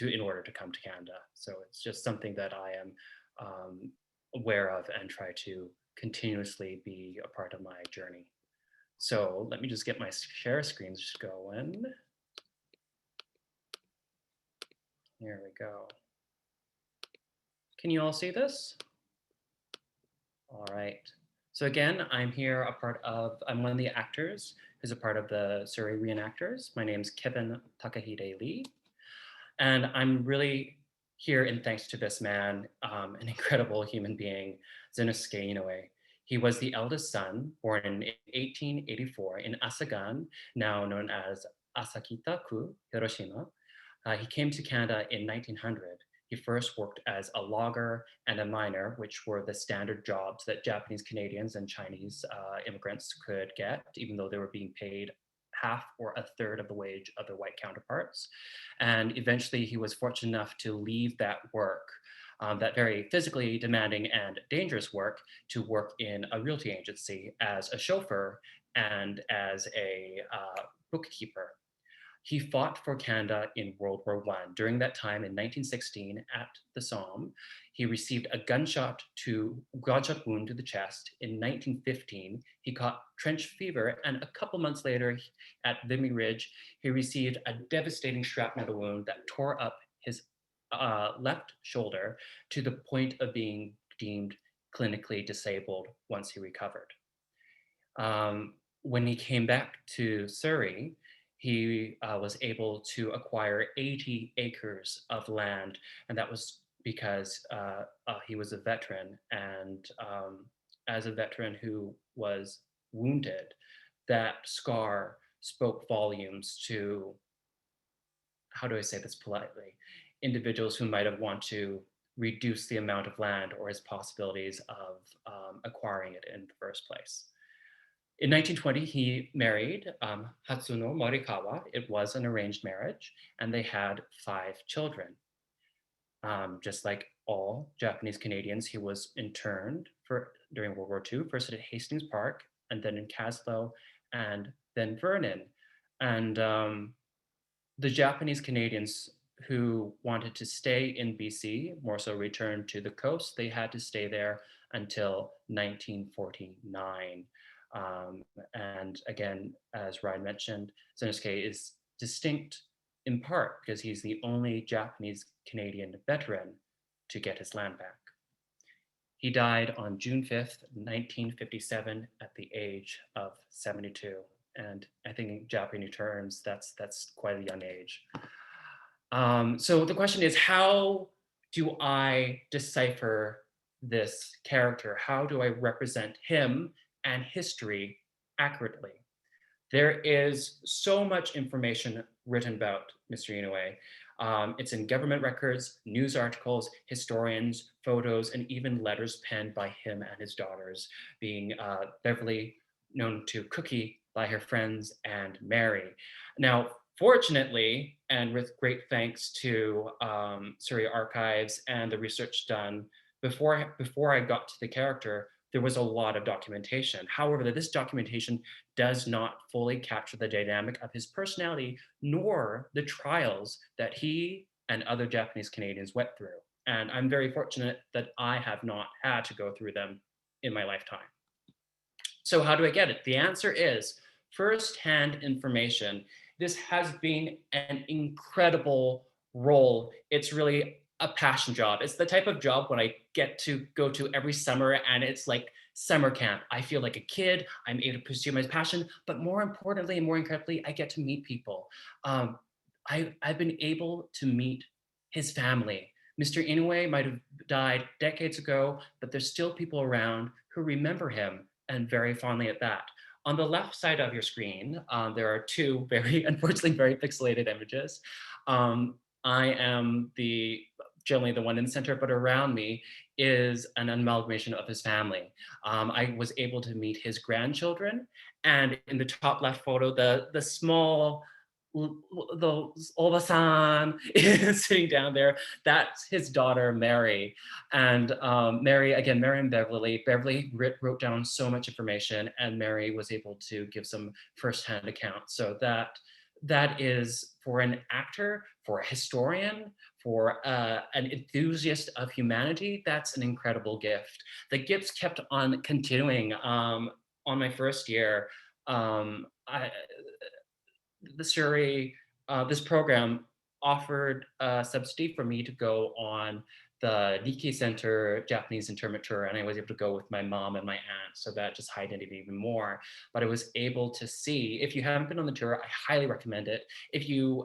in order to come to Canada. So it's just something that I am aware of and try to continuously be a part of my journey. So let me just get my share screens going. Here we go. Can you all see this? All right. So again, I'm here I'm one of the actors who's a part of the Surrey Re-Enactors. My name's Kevin Takahide Lee. And I'm really here in thanks to this man, an incredible human being, Zennosuke Inuoye. He was the eldest son, born in 1884 in Asagan, now known as Asakita-ku, Hiroshima. He came to Canada in 1900. He first worked as a logger and a miner, which were the standard jobs that Japanese Canadians and Chinese immigrants could get, even though they were being paid half or a third of the wage of their white counterparts. And eventually he was fortunate enough to leave that work, that very physically demanding and dangerous work, to work in a realty agency as a chauffeur and as a bookkeeper. He fought for Canada in World War I. During that time in 1916 at the Somme, he received a gunshot wound to the chest. In 1915, he caught trench fever, and a couple months later at Vimy Ridge, he received a devastating shrapnel wound that tore up his left shoulder to the point of being deemed clinically disabled once he recovered. When he came back to Surrey, he was able to acquire 80 acres of land, and that was because he was a veteran, and as a veteran who was wounded, that scar spoke volumes to, how do I say this politely, individuals who might have wanted to reduce the amount of land or his possibilities of acquiring it in the first place. In 1920, he married Hatsuno Morikawa. It was an arranged marriage, and they had 5 children. Just like all Japanese Canadians, he was interned during World War II, first at Hastings Park, and then in Caslow, and then Vernon. And the Japanese Canadians who wanted to stay in BC, more so return to the coast, they had to stay there until 1949. And again, as Ryan mentioned, Zennosuke is distinct in part because he's the only Japanese Canadian veteran to get his land back. He died on June 5th, 1957 at the age of 72. And I think in Japanese terms, that's quite a young age. So the question is, how do I decipher this character? How do I represent him and history accurately? There is so much information written about Mr. Inoue. It's in government records, news articles, historians, photos, and even letters penned by him and his daughters, being Beverly, known to Cookie by her friends, and Mary. Now, fortunately, and with great thanks to Surrey Archives and the research done before I got to the character, there was a lot of documentation. However, this documentation does not fully capture the dynamic of his personality, nor the trials that he and other Japanese Canadians went through. And I'm very fortunate that I have not had to go through them in my lifetime. So how do I get it? The answer is firsthand information. This has been an incredible role. It's really a passion job. It's the type of job when I get to go to every summer and it's like summer camp. I feel like a kid. I'm able to pursue my passion, but more importantly and more incredibly, I get to meet people. I've been able to meet his family. Mr. Inoue might have died decades ago, but there's still people around who remember him, and very fondly at that. On the left side of your screen, there are 2 unfortunately very pixelated images. I am generally the one in the center, but around me is an amalgamation of his family. I was able to meet his grandchildren, and in the top left photo, the small, the Oba-san is sitting down there. That's his daughter, Mary. And Mary and Beverly. Beverly wrote down so much information, and Mary was able to give some firsthand accounts. So that is, for an actor, for a historian, for an enthusiast of humanity, that's an incredible gift. The gifts kept on continuing. On my first year, the Surrey, this program offered a subsidy for me to go on the Nikkei Center Japanese internment tour, and I was able to go with my mom and my aunt, so that just heightened it even more. But I was able to see, if you haven't been on the tour, I highly recommend it. If you,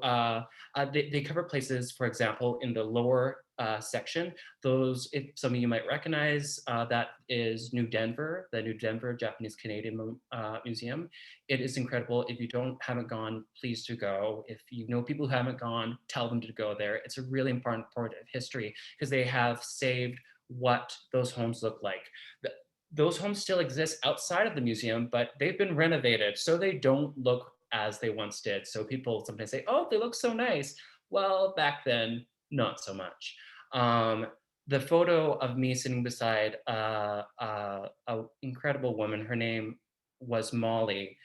they cover places, for example, in the lower section, if some of you might recognize, that is New Denver, the New Denver Japanese Canadian Museum. It is incredible. If you haven't gone, please do go. If you know people who haven't gone, tell them to go there. It's a really important part of history because they have saved what those homes look like. Those homes still exist outside of the museum, but they've been renovated so they don't look as they once did. So people sometimes say, oh, they look so nice. Well, back then, not so much. The photo of me sitting beside an incredible woman, her name was Molly.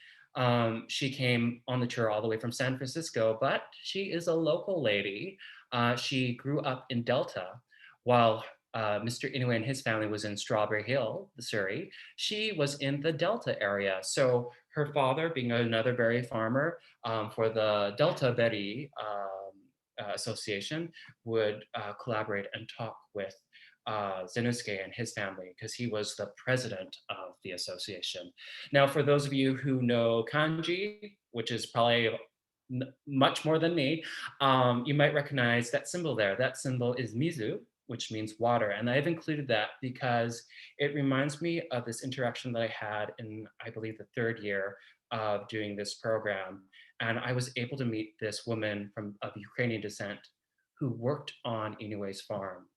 She came on the tour all the way from San Francisco, but she is a local lady. She grew up in Delta while Mr. Inuoye and his family was in Strawberry Hill, Surrey. She was in the Delta area. So her father, being another berry farmer for the Delta Berry Association, would collaborate and talk with Zennosuke and his family because he was the president of the association. Now, for those of you who know kanji, which is probably much more than me, you might recognize that symbol there. That symbol is mizu, which means water. And I've included that because it reminds me of this interaction that I had in, I believe, the third year of doing this program. And I was able to meet this woman of Ukrainian descent who worked on Inouye's farm.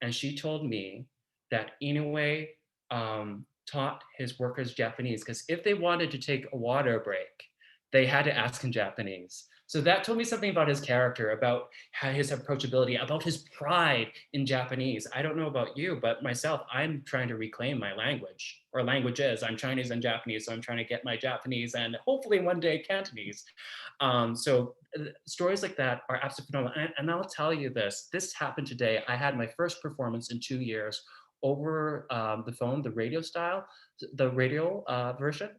And she told me that Inoue taught his workers Japanese because if they wanted to take a water break, they had to ask in Japanese. So that told me something about his character, about his approachability, about his pride in Japanese. I don't know about you, but myself, I'm trying to reclaim my language or languages. I'm Chinese and Japanese, so I'm trying to get my Japanese and hopefully one day Cantonese. So stories like that are absolutely phenomenal. And I'll tell you this happened today. I had my first performance in 2 years over the phone, the radio style, the radio version.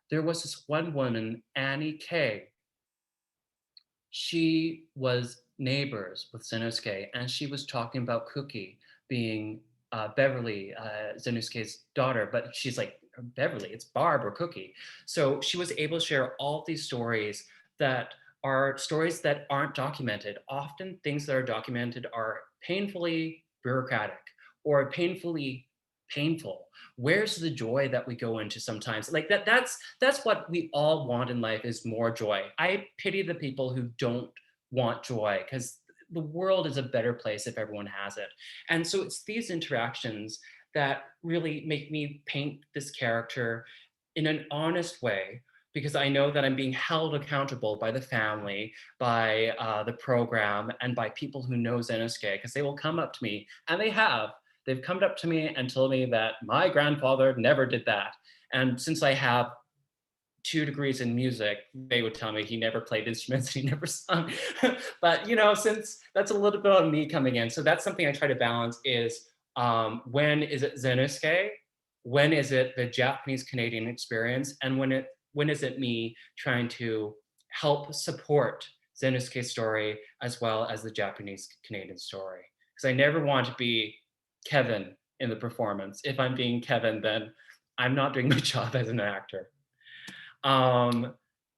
There was this one woman, Annie K. She was neighbors with Zennosuke, and she was talking about Cookie being Beverly, Zennosuke's daughter, but she's like, Beverly, it's Barb or Cookie. So she was able to share all these stories that are stories that aren't documented. Often things that are documented are painfully bureaucratic or painfully painful. Where's the joy that we go into sometimes? Like that's what we all want in life, is more joy. I pity the people who don't want joy, because the world is a better place if everyone has it. And so it's these interactions that really make me paint this character in an honest way, because I know that I'm being held accountable by the family, by the program, and by people who know Zennosuke, because they will come up to me, and they have. They've come up to me and told me that my grandfather never did that. And since I have 2 degrees in music, they would tell me he never played instruments, he never sung. But since that's a little bit of me coming in, so that's something I try to balance is when is it Zennosuke? When is it the Japanese Canadian experience? And when is it me trying to help support Zennosuke's story as well as the Japanese Canadian story? Because I never want to be Kevin in the performance. If I'm being Kevin, then I'm not doing my job as an actor.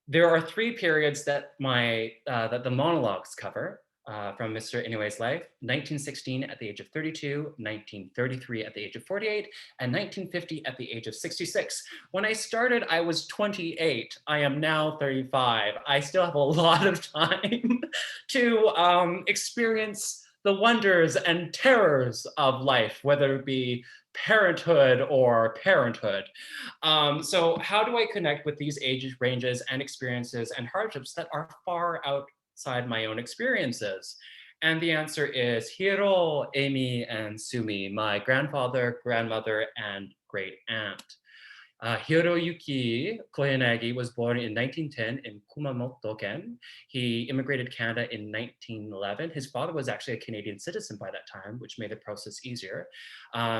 There are 3 periods that that the monologues cover from Mr. Inouye's life: 1916 at the age of 32, 1933 at the age of 48, and 1950 at the age of 66. When I started, I was 28. I am now 35. I still have a lot of time to experience the wonders and terrors of life, whether it be parenthood or parenthood. So how do I connect with these age ranges and experiences and hardships that are far outside my own experiences? And the answer is HIRO, Amy, and SUMI, my grandfather, grandmother, and great aunt. HIROYUKI Koyanagi was born in 1910 in Kumamoto-ken. He immigrated to Canada in 1911. His father was actually a Canadian citizen by that time, which made the process easier.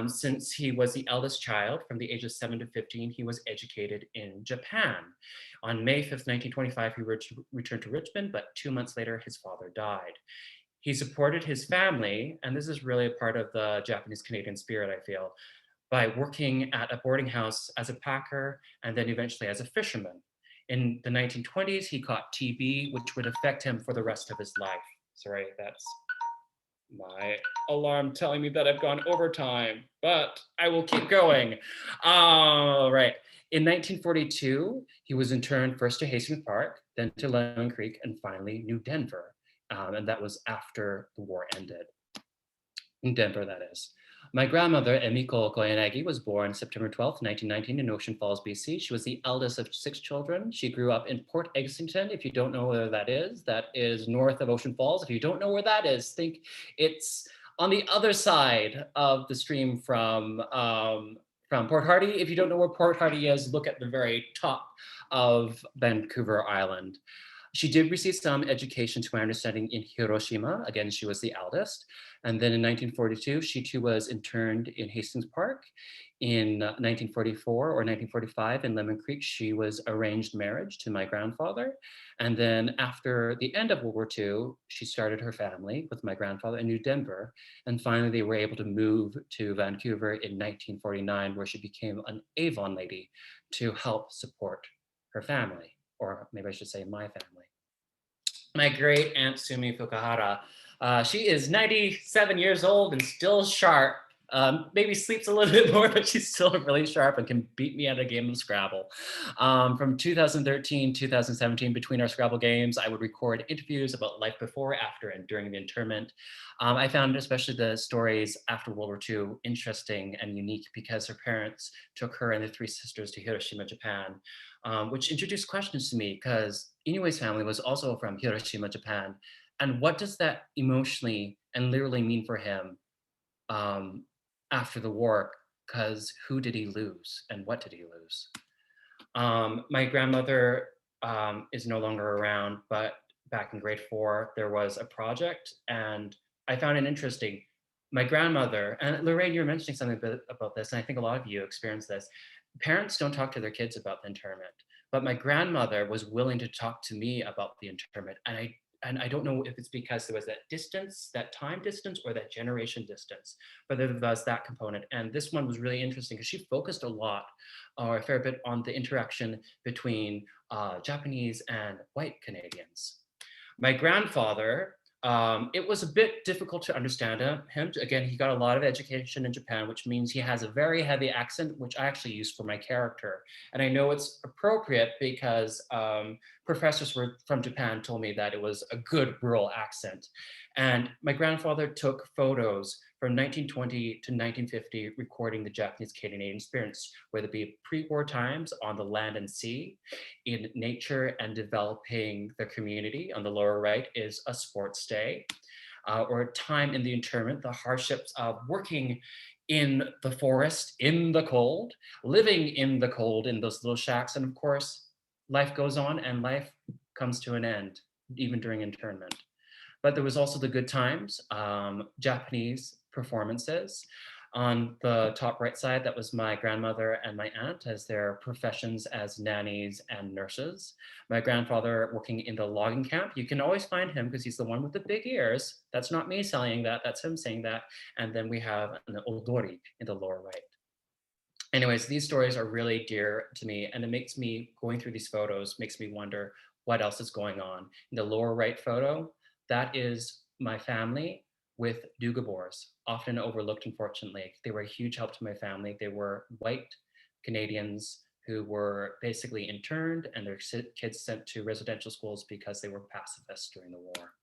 Since he was the eldest child, from the age of 7 to 15, he was educated in Japan. On May 5th, 1925, he returned to Richmond, but 2 months later, his father died. He supported his family, and this is really a part of the Japanese Canadian spirit, I feel, by working at a boarding house as a packer and then eventually as a fisherman. In the 1920s, he caught TB, which would affect him for the rest of his life. Sorry, that's my alarm telling me that I've gone overtime, but I will keep going. All right. In 1942, he was interned first to Hastings Park, then to Lemon Creek, and finally New Denver. And that was after the war ended. In Denver, that is. My grandmother, EMIKO Koyanagi, was born September 12th, 1919 in Ocean Falls, BC. She was the eldest of 6 children. She grew up in Port Exington. If you don't know where that is north of Ocean Falls. If you don't know where that is, think it's on the other side of the stream from Port Hardy. If you don't know where Port Hardy is, look at the very top of Vancouver Island. She did receive some education, to my understanding, in Hiroshima. Again, she was the eldest. And then in 1942, she too was interned in Hastings Park. In 1944 or 1945 in Lemon Creek, she was arranged marriage to my grandfather. And then after the end of World War II, she started her family with my grandfather in New Denver. And finally, they were able to move to Vancouver in 1949, where she became an Avon lady to help support her family, or maybe I should say my family. My great aunt Sumi Fukuhara, she is 97 years old and still sharp. Maybe sleeps a little bit more, but she's still really sharp and can beat me at a game of Scrabble. From 2013, 2017, between our Scrabble games, I would record interviews about life before, after, and during the internment. I found especially the stories after World War II interesting and unique because her parents took her and the three sisters to Hiroshima, Japan, which introduced questions to me because Inuoye's family was also from Hiroshima, Japan. And what does that emotionally and literally mean for him after the war? Because who did he lose and what did he lose? My grandmother is no longer around, but back in grade 4, there was a project and I found it interesting. My grandmother, and Lorraine, you're mentioning something about this, and I think a lot of you experienced this. Parents don't talk to their kids about the internment, but my grandmother was willing to talk to me about the internment. And I don't know if it's because there was that distance, that time distance, or that generation distance, but there was that component. And this one was really interesting because she focused a lot, or a fair bit, on the interaction between Japanese and white Canadians. My grandfather, it was a bit difficult to understand him. Again, he got a lot of education in Japan, which means he has a very heavy accent, which I actually use for my character. And I know it's appropriate because professors from Japan told me that it was a good rural accent. And my grandfather took photos from 1920 to 1950, recording the Japanese-Canadian experience, whether it be pre-war times on the land and sea, in nature, and developing the community. On the lower right is a sports day, or time in the internment, the hardships of working in the forest, in the cold, living in the cold in those little shacks. And of course, life goes on and life comes to an end, even during internment. But there was also the good times, Japanese performances. On the top right side, that was my grandmother and my aunt as their professions as nannies and nurses. My grandfather working in the logging camp. You can always find him because he's the one with the big ears. That's not me saying that, that's him saying that. And then we have an odori in the lower right. Anyways, these stories are really dear to me, and it makes me, going through these photos, makes me wonder what else is going on. In the lower right photo, that is my family with Dugabors, often overlooked, unfortunately. They were a huge help to my family. They were white Canadians who were basically interned and their kids sent to residential schools because they were pacifists during the war.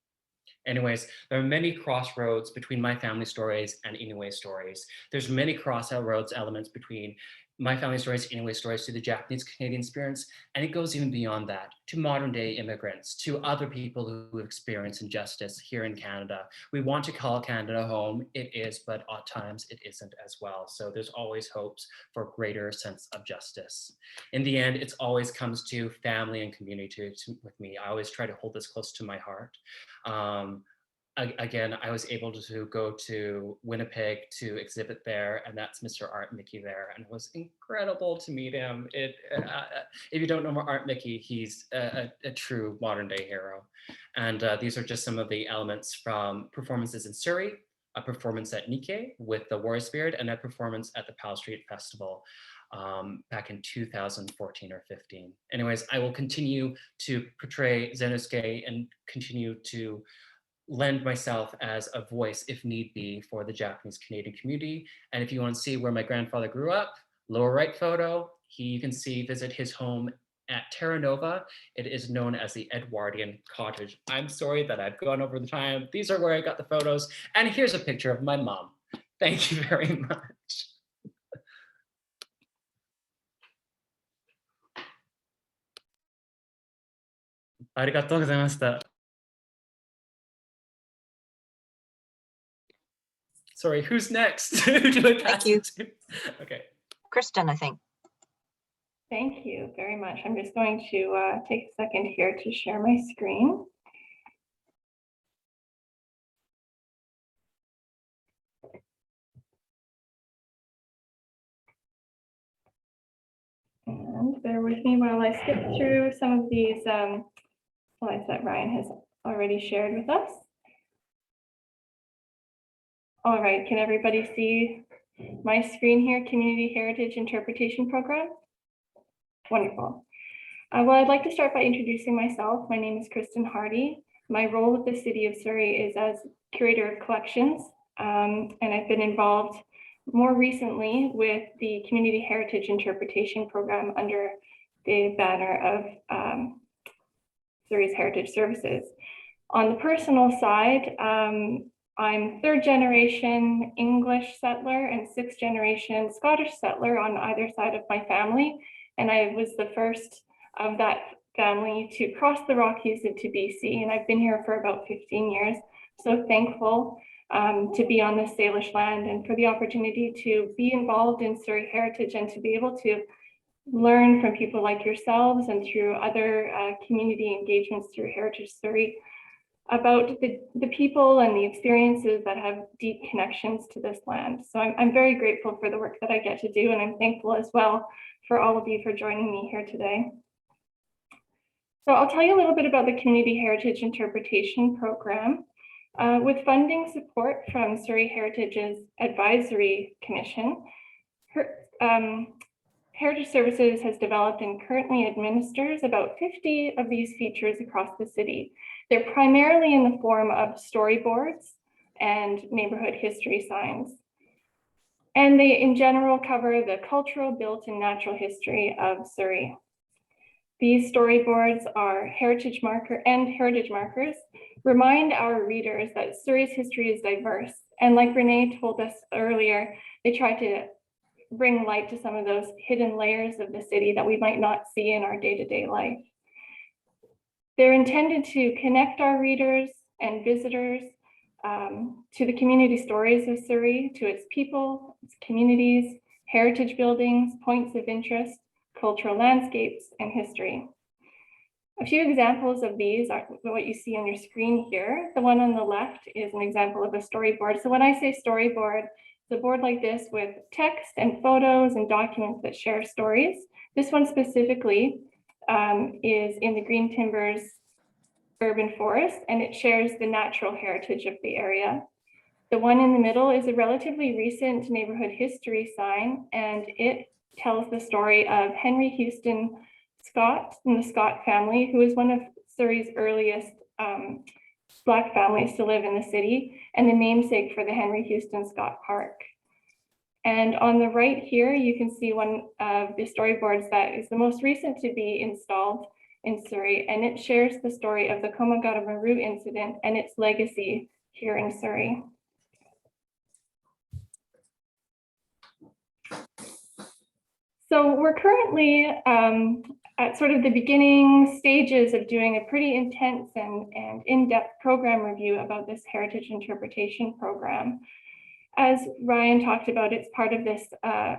Anyways, there are many crossroads between my family stories and Inoue stories. There's many crossroads elements between my family stories, Inoue stories, to the Japanese Canadian experience, and it goes even beyond that, to modern day immigrants, to other people who experience injustice here in Canada. We want to call Canada home, it is, but at times it isn't as well. So there's always hopes for a greater sense of justice. In the end, it always comes to family and community with me. I always try to hold this close to my heart. Again, I was able to go to Winnipeg to exhibit there, and that's Mr. Art Mickey there, and it was incredible to meet him. If you don't know Art Mickey, he's a true modern day hero. And these are just some of the elements from performances in Surrey, a performance at Nikkei with the Warrior Spirit, and a performance at the Powell Street Festival back in 2014 or 15. Anyways, I will continue to portray Zennosuke and continue to lend myself as a voice, if need be, for the Japanese Canadian community. And if you want to see where my grandfather grew up, lower right photo, you can visit his home at Terra Nova. It is known as the Edwardian Cottage. I'm sorry that I've gone over the time. These are where I got the photos. And here's a picture of my mom. Thank you very much. Arigatou gozaimashita. Sorry, who's next? Who do I pass Thank you. it to? Okay. Kristin, I think. Thank you very much. I'm just going to take a second here to share my screen. And bear with me while I skip through some of these slides that Ryan has already shared with us. All right, can everybody see my screen here, Community Heritage Interpretation Program? Wonderful. Well, I'd like to start by introducing myself. My name is Kristin Hardie. My role with the City of Surrey is as Curator of Collections, and I've been involved more recently with the Community Heritage Interpretation Program under the banner of Surrey's Heritage Services. On the personal side, I'm third generation English settler and sixth generation Scottish settler on either side of my family. And I was the first of that family to cross the Rockies into BC. And I've been here for about 15 years. So thankful to be on this Salish land and for the opportunity to be involved in Surrey heritage and to be able to learn from people like yourselves and through other community engagements through Heritage Surrey about the people and the experiences that have deep connections to this land. So I'm very grateful for the work that I get to do, and I'm thankful as well for all of you for joining me here today. So I'll tell you a little bit about the Community Heritage Interpretation Program. With funding support from Surrey Heritage's Advisory Commission, Heritage Services has developed and currently administers about 50 of these features across the city. They're primarily in the form of storyboards and neighborhood history signs. And they, in general, cover the cultural, built, and natural history of Surrey. These storyboards are heritage markers remind our readers that Surrey's history is diverse. And like Renée told us earlier, they try to bring light to some of those hidden layers of the city that we might not see in our day-to-day life. They're intended to connect our readers and visitors to the community stories of Surrey, to its people, its communities, heritage buildings, points of interest, cultural landscapes, and history. A few examples of these are what you see on your screen here. The one on the left is an example of a storyboard. So when I say storyboard, it's a board like this with text and photos and documents that share stories. This one specifically is in the Green Timbers urban forest, and it shares the natural heritage of the area. The one in the middle is a relatively recent neighborhood history sign, and it tells the story of Henry Houston Scott and the Scott family, who is one of Surrey's earliest Black families to live in the city, and the namesake for the Henry Houston Scott Park. And on the right here, you can see one of the storyboards that is the most recent to be installed in Surrey, and it shares the story of the Komagata-Maru incident and its legacy here in Surrey. So we're currently at sort of the beginning stages of doing a pretty intense and in-depth program review about this heritage interpretation program. As Ryan talked about, it's part of this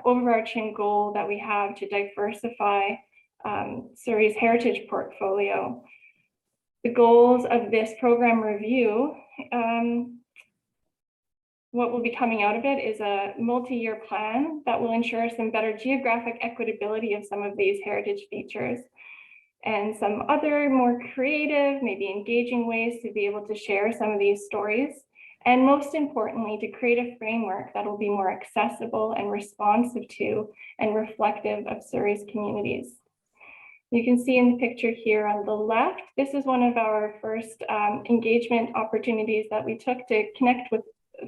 overarching goal that we have to diversify Surrey's heritage portfolio. The goals of this program review, what will be coming out of it is a multi-year plan that will ensure some better geographic equitability of some of these heritage features and some other more creative, maybe engaging ways to be able to share some of these stories. And most importantly, to create a framework that will be more accessible and responsive to and reflective of Surrey's communities. You can see in the picture here on the left, this is one of our first engagement opportunities that we took to connect with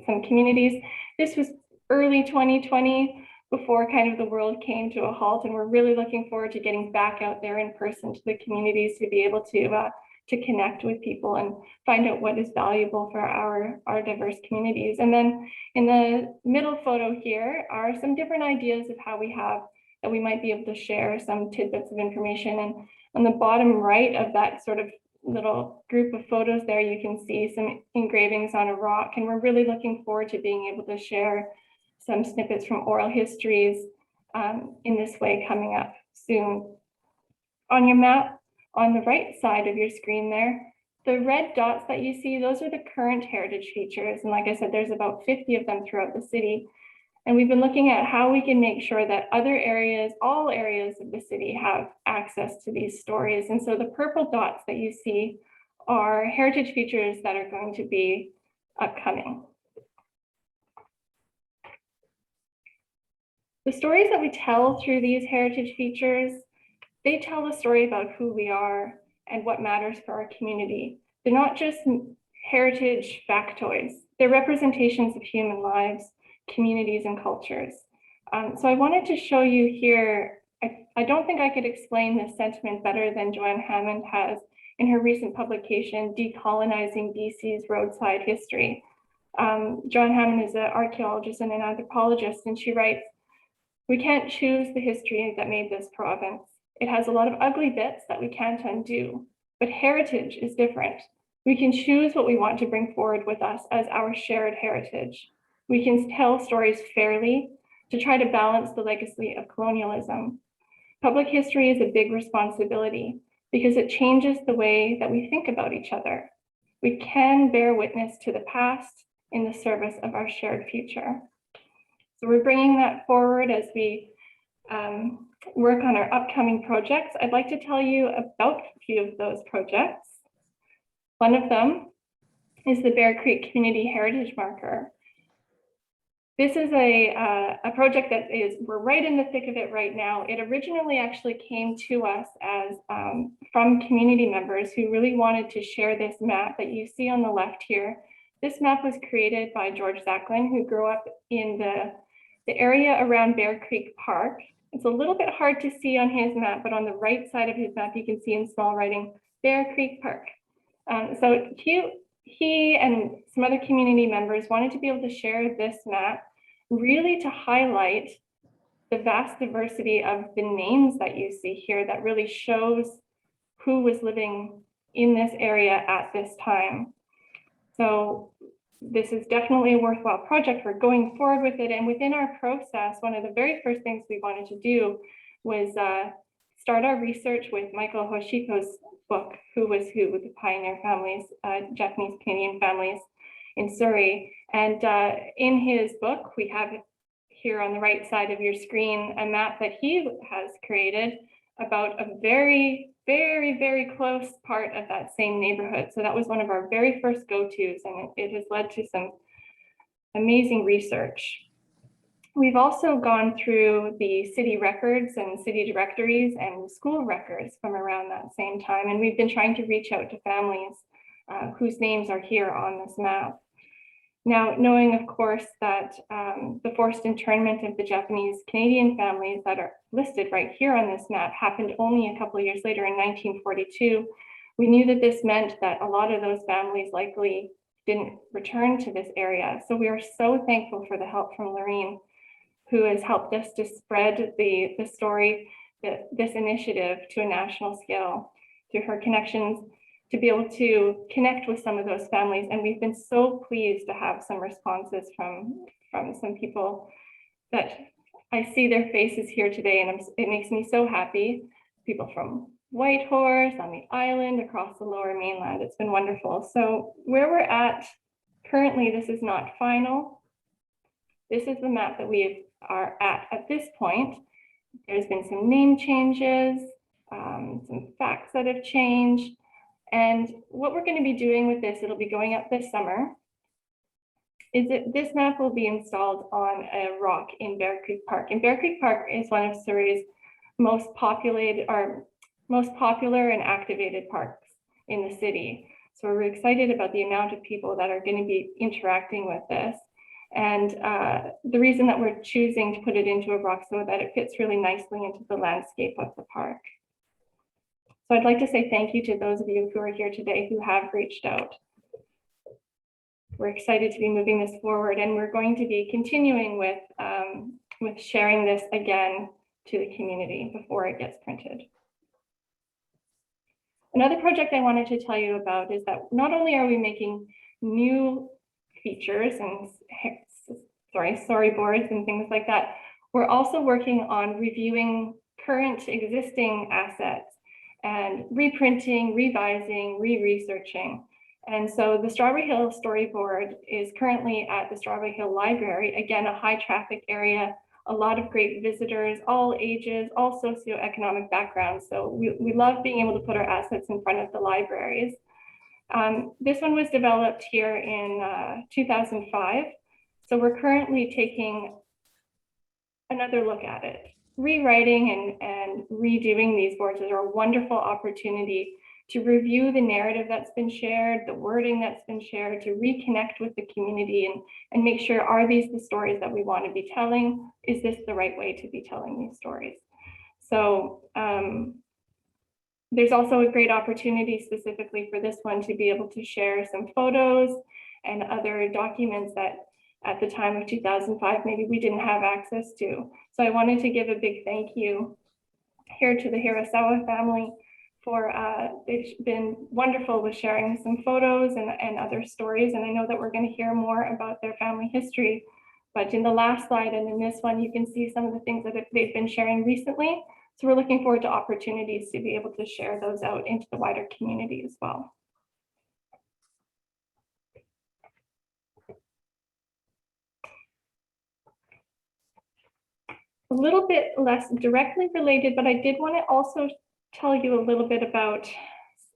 some communities. This was early 2020, before kind of the world came to a halt, and we're really looking forward to getting back out there in person to the communities to be able to connect with people and find out what is valuable for our diverse communities. And then in the middle photo here are some different ideas of how we might be able to share some tidbits of information. And on the bottom right of that sort of little group of photos there, you can see some engravings on a rock. And we're really looking forward to being able to share some snippets from oral histories in this way coming up soon. On your map, on the right side of your screen there, the red dots that you see, those are the current heritage features. And like I said, there's about 50 of them throughout the city. And we've been looking at how we can make sure that other areas, all areas of the city have access to these stories. And so the purple dots that you see are heritage features that are going to be upcoming. The stories that we tell through these heritage features, they tell the story about who we are and what matters for our community. They're not just heritage factoids, they're representations of human lives, communities, and cultures. So I wanted to show you here, I don't think I could explain this sentiment better than Joanne Hammond has in her recent publication, Decolonizing BC's Roadside History. Joanne Hammond is an archaeologist and an anthropologist, and she writes, "We can't choose the history that made this province. It has a lot of ugly bits that we can't undo, but heritage is different. We can choose what we want to bring forward with us as our shared heritage. We can tell stories fairly to try to balance the legacy of colonialism. Public history is a big responsibility because it changes the way that we think about each other. We can bear witness to the past in the service of our shared future." So we're bringing that forward as we work on our upcoming projects. I'd like to tell you about a few of those projects. One of them is the Bear Creek Community Heritage Marker. This is a project that we're right in the thick of it right now. It originally actually came to us as from community members who really wanted to share this map that you see on the left here. This map was created by George Zachlin, who grew up in the area around Bear Creek Park. It's a little bit hard to see on his map, but on the right side of his map, you can see in small writing, Bear Creek Park. So he and some other community members wanted to be able to share this map, really to highlight the vast diversity of the names that you see here that really shows who was living in this area at this time. So this is definitely a worthwhile project. We're going forward with it. And within our process, one of the very first things we wanted to do was start our research with Michael Hoshiko's book, Who Was Who, with the Pioneer Families, Japanese Canadian families in Surrey. And in his book, we have here on the right side of your screen, a map that he has created about a very, very, very close part of that same neighborhood. So that was one of our very first go-tos, and it has led to some amazing research. We've also gone through the city records and city directories and school records from around that same time, and we've been trying to reach out to families whose names are here on this map. Now, knowing, of course, that the forced internment of the Japanese Canadian families that are listed right here on this map happened only a couple of years later in 1942, we knew that this meant that a lot of those families likely didn't return to this area. So we are so thankful for the help from Lorene, who has helped us to spread the story, this initiative to a national scale through her connections, to be able to connect with some of those families. And we've been so pleased to have some responses from some people that I see their faces here today, and it makes me so happy. People from Whitehorse, on the island, across the Lower Mainland. It's been wonderful. So where we're at currently, this is not final. This is the map that we are at this point. There's been some name changes, some facts that have changed. And what we're going to be doing with this, it'll be going up this summer, is that this map will be installed on a rock in Bear Creek Park. And Bear Creek Park is one of Surrey's most popular and activated parks in the city. So we're excited about the amount of people that are going to be interacting with this. And the reason that we're choosing to put it into a rock so that it fits really nicely into the landscape of the park. So I'd like to say thank you to those of you who are here today who have reached out. We're excited to be moving this forward, and we're going to be continuing with sharing this again to the community before it gets printed. Another project I wanted to tell you about is that not only are we making new features and storyboards and things like that, we're also working on reviewing current existing assets and reprinting, revising, re-researching. And so the Strawberry Hill storyboard is currently at the Strawberry Hill Library, again, a high traffic area, a lot of great visitors, all ages, all socioeconomic backgrounds. So we love being able to put our assets in front of the libraries. This one was developed here in 2005. So we're currently taking another look at it. Rewriting and redoing these boards are a wonderful opportunity to review the narrative that's been shared, the wording that's been shared, to reconnect with the community and make sure, are these the stories that we want to be telling? Is this the right way to be telling these stories? So there's also a great opportunity specifically for this one to be able to share some photos and other documents that at the time of 2005, maybe we didn't have access to. So I wanted to give a big thank you here to the Hirasawa family for, they've been wonderful with sharing some photos and other stories. And I know that we're going to hear more about their family history, but in the last slide and in this one, you can see some of the things that they've been sharing recently. So we're looking forward to opportunities to be able to share those out into the wider community as well. A little bit less directly related, but I did want to also tell you a little bit about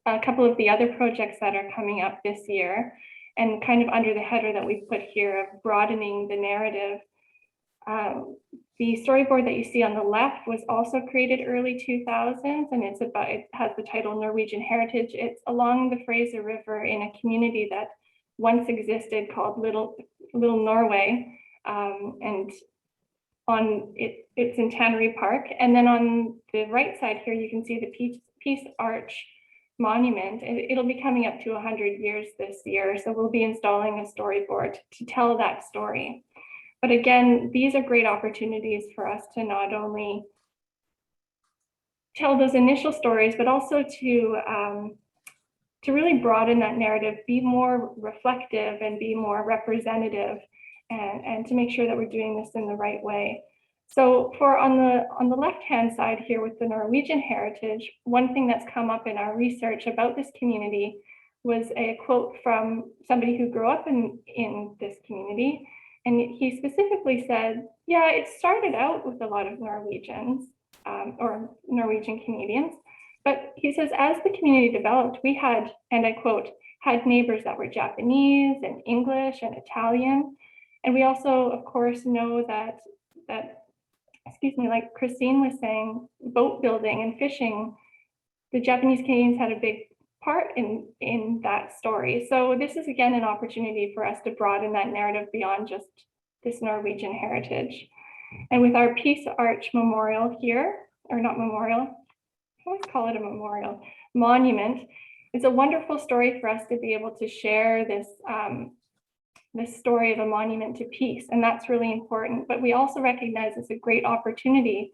a couple of the other projects that are coming up this year, and kind of under the header that we've put here of broadening the narrative. The storyboard that you see on the left was also created early 2000s, and it has the title Norwegian Heritage. It's along the Fraser River in a community that once existed called Little Norway, and it's in Tannery Park. And then on the right side here, you can see the Peace Arch monument. It'll be coming up to 100 years this year. So we'll be installing a storyboard to tell that story. But again, these are great opportunities for us to not only tell those initial stories, but also to really broaden that narrative, be more reflective and be more representative, and to make sure that we're doing this in the right way. So on the left-hand side here with the Norwegian heritage, one thing that's come up in our research about this community was a quote from somebody who grew up in this community. And he specifically said, yeah, it started out with a lot of Norwegians or Norwegian Canadians, but he says, as the community developed, we had, and I quote, had neighbors that were Japanese and English and Italian. And we also, of course, know that excuse me, like Christine was saying, boat building and fishing, the Japanese Canadians had a big part in that story. So this is, again, an opportunity for us to broaden that narrative beyond just this Norwegian heritage. And with our Peace Arch Memorial here, or not memorial, I always call it a memorial, monument, it's a wonderful story for us to be able to share this this story of a monument to peace, and that's really important. But we also recognize it's a great opportunity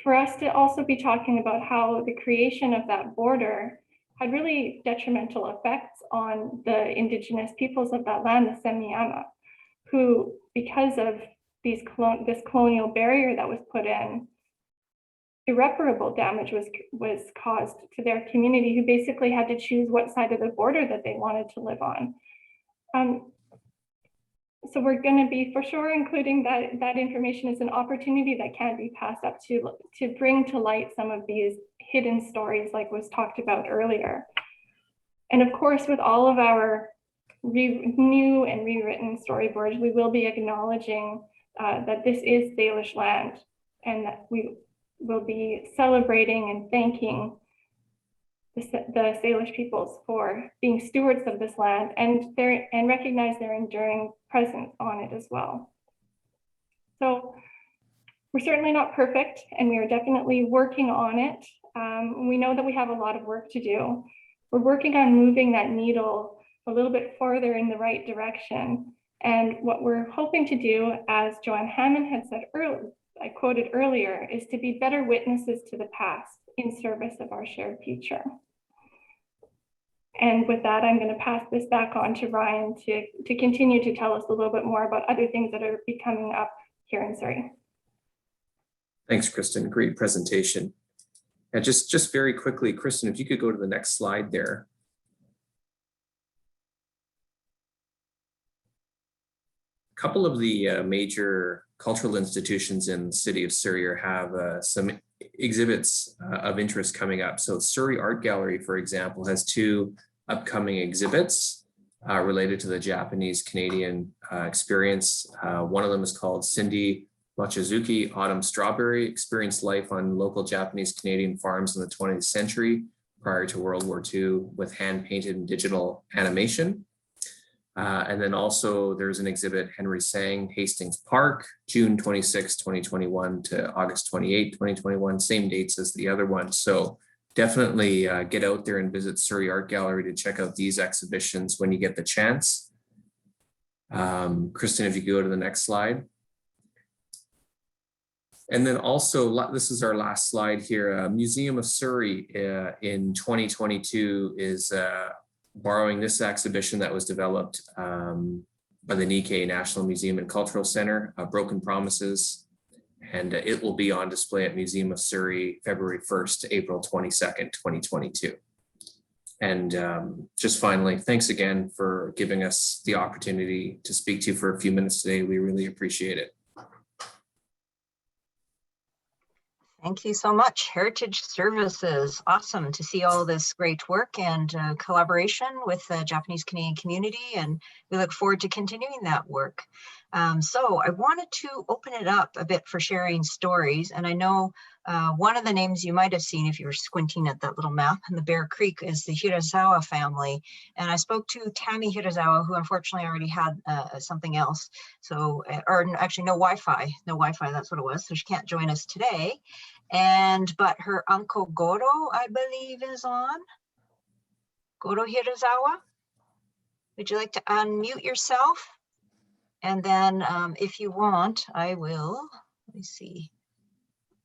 for us to also be talking about how the creation of that border had really detrimental effects on the indigenous peoples of that land, the Semiama, who, because of this colonial barrier that was put in, irreparable damage was caused to their community, who basically had to choose what side of the border that they wanted to live on. So we're going to be for sure including that information as an opportunity that can be passed up to bring to light some of these hidden stories like was talked about earlier. And of course, with all of our new and rewritten storyboards, we will be acknowledging that this is Salish land, and that we will be celebrating and thanking the Salish peoples for being stewards of this land and recognize their enduring presence on it as well. So we're certainly not perfect, and we are definitely working on it. We know that we have a lot of work to do. We're working on moving that needle a little bit farther in the right direction. And what we're hoping to do, as Joanne Hammond had said earlier, I quoted earlier, is to be better witnesses to the past in service of our shared future. And with that, I'm going to pass this back on to Ryan to continue to tell us a little bit more about other things that are coming up here in Surrey. Thanks, Kristen. Great presentation. And just very quickly, Kristen, if you could go to the next slide there. A couple of the major cultural institutions in the city of Surrey have some exhibits of interest coming up. So Surrey Art Gallery, for example, has 2 upcoming exhibits related to the Japanese Canadian experience. One of them is called Cindy Machizuki Autumn Strawberry, Experienced Life on Local Japanese Canadian Farms in the 20th Century prior to World War II with hand-painted and digital animation. And then also there's an exhibit, Henry Sang, Hastings Park, June 26, 2021 to August 28, 2021, same dates as the other one. So definitely get out there and visit Surrey Art Gallery to check out these exhibitions when you get the chance. Kristen, if you could go to the next slide. And then also, this is our last slide here, Museum of Surrey in 2022 is borrowing this exhibition that was developed by the Nikkei National Museum and Cultural Center, Broken Promises, and it will be on display at Museum of Surrey February 1st to April 22nd, 2022. And just finally, thanks again for giving us the opportunity to speak to you for a few minutes today. We really appreciate it. Thank you so much, Heritage Services. Awesome to see all this great work and collaboration with the Japanese Canadian community, and we look forward to continuing that work. So I wanted to open it up a bit for sharing stories, and I know one of the names you might have seen if you were squinting at that little map in the Bear Creek is the Hirasawa family. And I spoke to Tami Hirasawa, who unfortunately already had something else. So, or actually no Wi-Fi, that's what it was. So she can't join us today. But her uncle Goro, I believe, is on. Goro Hirasawa, would you like to unmute yourself? And then if you want, I will, let me see.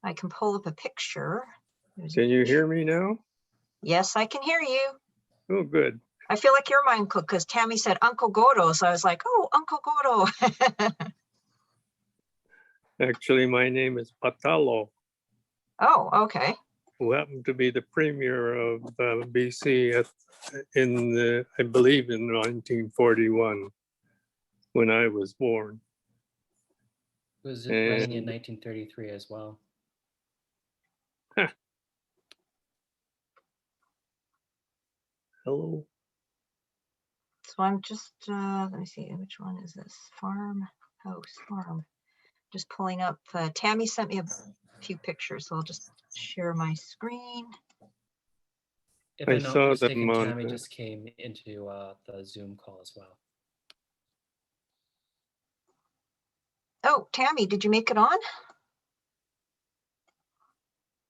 I can pull up a picture. Can you hear me now? Yes, I can hear you. Oh, good. I feel like you're my uncle because Tami said Uncle Goro. So I was like, oh, Uncle Goro. Actually, my name is Patalo. Oh, okay. Who happened to be the premier of BC I believe in 1941 when I was born. It was running in 1933 as well. Huh. Hello. So I'm just, let me see, which one is this? Farm. Just pulling up, Tami sent me a few pictures, so I'll just share my screen. If I'm not mistaken, Tami just came into the Zoom call as well. Oh, Tami, did you make it on?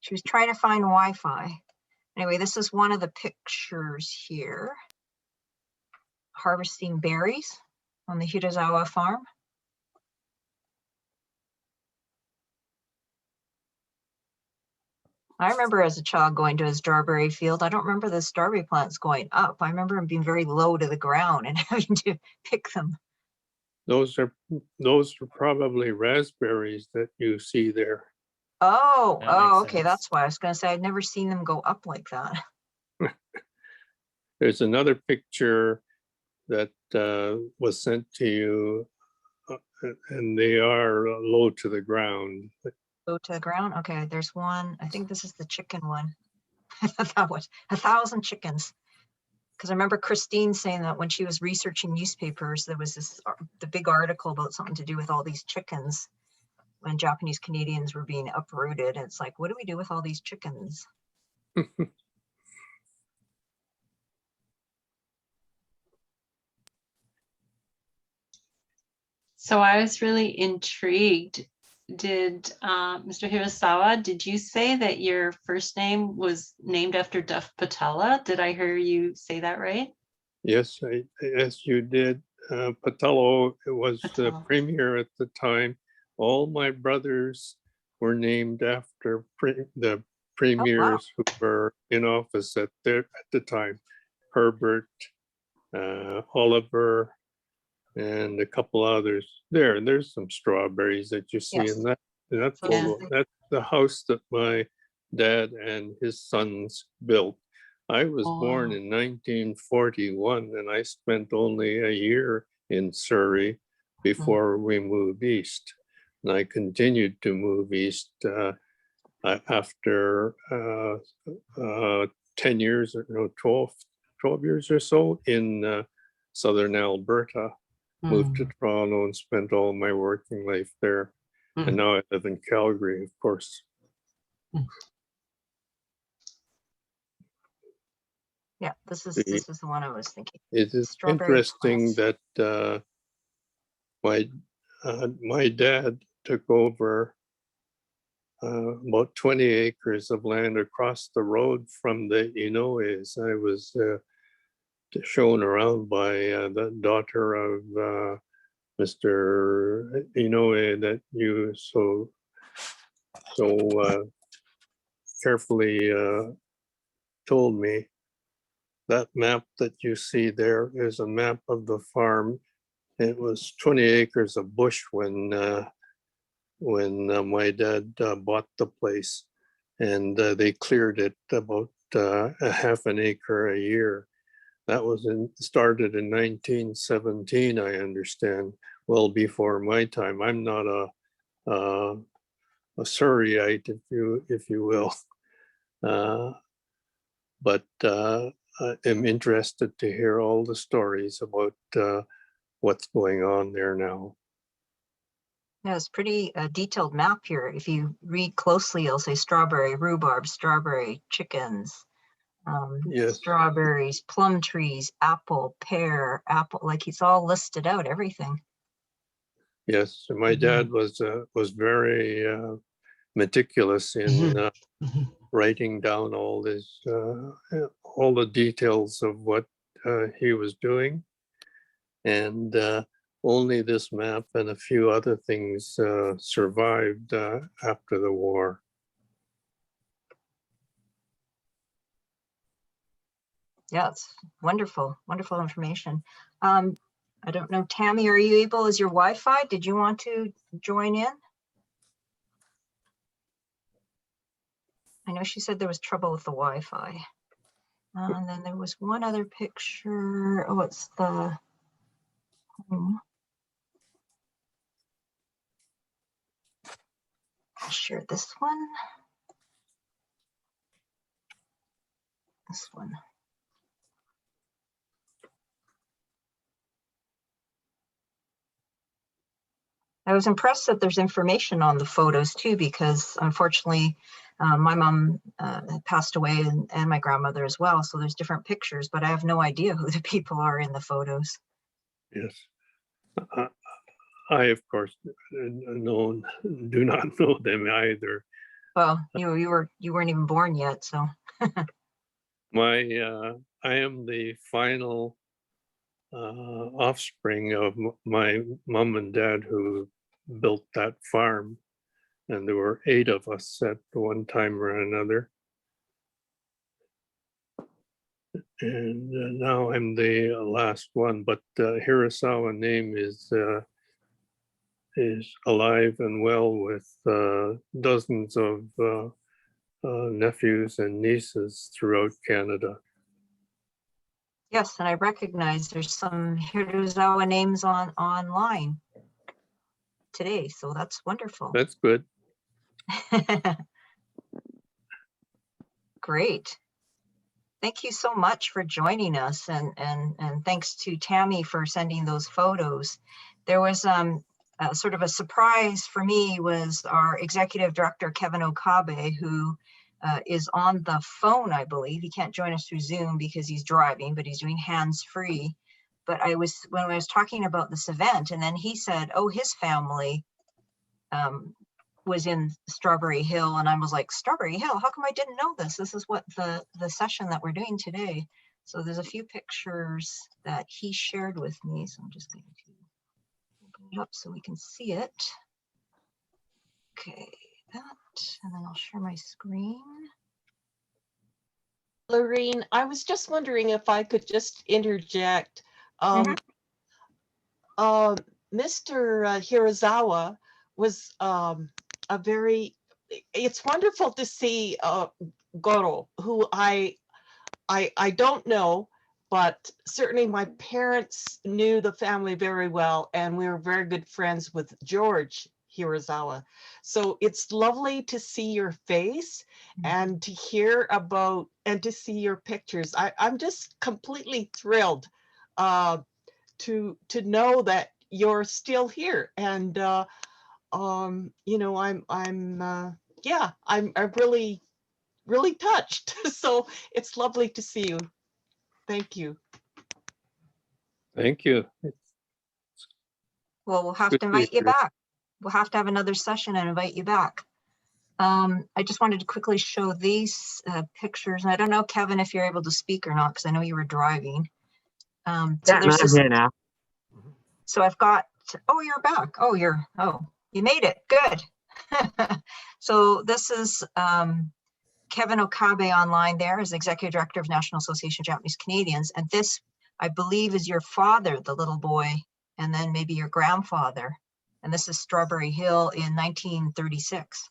She was trying to find Wi-Fi. Anyway, this is one of the pictures here. Harvesting berries on the Hirasawa farm. I remember as a child going to a strawberry field. I don't remember the strawberry plants going up. I remember them being very low to the ground and having to pick them. Those are probably raspberries that you see there. Oh, okay. Sense. That's why I was going to say I'd never seen them go up like that. There's another picture that was sent to you, and they are low to the ground. Low to the ground? Okay, there's one. I think this is the chicken one. That was 1,000 chickens. Because I remember Christine saying that when she was researching newspapers, there was the big article about something to do with all these chickens when Japanese Canadians were being uprooted. And it's like, what do we do with all these chickens? So I was really intrigued. Did Mr. Hirasawa, did you say that your first name was named after Duff Patella? Did I hear you say that right? Yes, yes, you did. Patello was the premier at the time. All my brothers were named after the premiers who were in office at the time. Herbert, Oliver, and a couple others. There's some strawberries that you see in that photo. the house that my dad and his sons built. I was born in 1941, and I spent only a year in Surrey before we moved east. And I continued to move east after 10 years, or no, 12 years or so in southern Alberta. Moved to Toronto and spent all my working life there. And now I live in Calgary, of course. Yeah, this is the one I was thinking. It is interesting that my dad took over about 20 acres of land across the road from the Inouye's. I was shown around by the daughter of Mr. Inuoye that you so carefully told me. That map that you see there is a map of the farm. It was 20 acres of bush when my dad bought the place, and they cleared it about a half an acre a year. That was started in 1917, I understand, well before my time. I'm not a Surreyite, if you will, but I'm interested to hear all the stories about what's going on there now. Yeah, it's pretty detailed map here. If you read closely, it'll say strawberry, rhubarb, strawberry, chickens, yes, strawberries, plum trees, apple, pear, apple, like it's all listed out, everything. Yes, my dad was very meticulous in writing down all this, all the details of what he was doing, and only this map and a few other things survived after the war. Yeah, it's wonderful, wonderful information. I don't know, Tami, are you able, is your Wi-Fi? Did you want to join in? I know she said there was trouble with the Wi-Fi. And then there was one other picture. Oh, it's the home. I'll share this one. This one. I was impressed that there's information on the photos too, because unfortunately my mom passed away and my grandmother as well. So there's different pictures, but I have no idea who the people are in the photos. Yes. I, of course, do not know them either. Well, you weren't even born yet, so. I am the final offspring of my mom and dad who built that farm, and there were 8 of us at one time or another. And now I'm the last one, but Hirasawa name is alive and well with dozens of nephews and nieces throughout Canada. Yes, and I recognize there's some Hirasawa names online today, so that's wonderful. That's good. Great. Thank you so much for joining us, and thanks to Tami for sending those photos. There was sort of a surprise for me was our executive director, Kevin Okabe, who is on the phone, I believe. He can't join us through Zoom because he's driving, but he's doing hands-free. But when I was talking about this event, and then he said, oh, his family was in Strawberry Hill, and I was like, Strawberry Hill, how come I didn't know this? This is what the session that we're doing today. So there's a few pictures that he shared with me. So I'm just going to open it up so we can see it. Okay, that, and then I'll share my screen. Lorene, I was just wondering if I could just interject. Mr. Hirasawa was it's wonderful to see Goro, who I don't know, but certainly my parents knew the family very well, and we were very good friends with George Hirasawa. So it's lovely to see your face and to hear about and to see your pictures. I'm just completely thrilled to know that you're still here. And you know, I'm really touched. So it's lovely to see you. Thank you. Thank you. Well, we'll have to invite you back. We'll have to have another session and invite you back. I just wanted to quickly show these pictures. And I don't know, Kevin, if you're able to speak or not, because I know you were driving. So there's I'm here now. So I've got, oh, you're back. Oh, you made it. Good. So this is Kevin Okabe online there as Executive Director of National Association of Japanese Canadians. And this, I believe, is your father, the little boy, and then maybe your grandfather. And this is Strawberry Hill in 1936.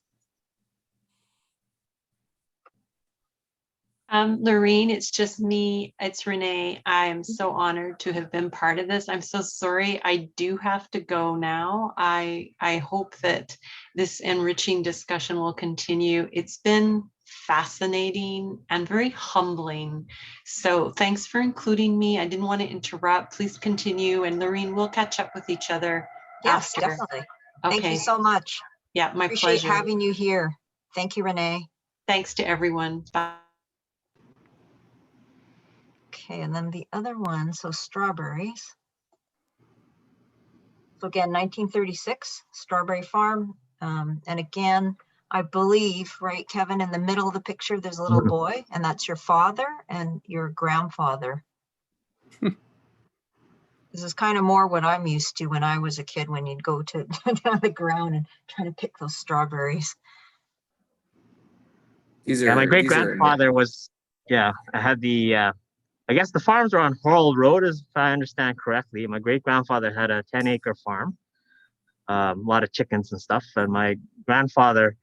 Lorene, it's just me. It's Renee. I'm so honored to have been part of this. I'm so sorry. I do have to go now. I hope that this enriching discussion will continue. It's been fascinating and very humbling. So thanks for including me. I didn't want to interrupt. Please continue. And Lorene, we'll catch up with each other. Yes, after. definitely. Okay. Thank you so much. Yeah, my Appreciate pleasure. having you here. Thank you, Renee. Thanks to everyone. Bye. Okay, and then the other one, so strawberries. So again, 1936, Strawberry Farm. And again, I believe, right, Kevin, in the middle of the picture, there's a little boy, and that's your father and your grandfather. This is kind of more what I'm used to when I was a kid, when you'd go to down the ground and trying to pick those strawberries. My great grandfather was, I had the, I guess the farms were on Horrell Road, if I understand correctly. My great grandfather had a 10-acre farm, a lot of chickens and stuff. And my grandfather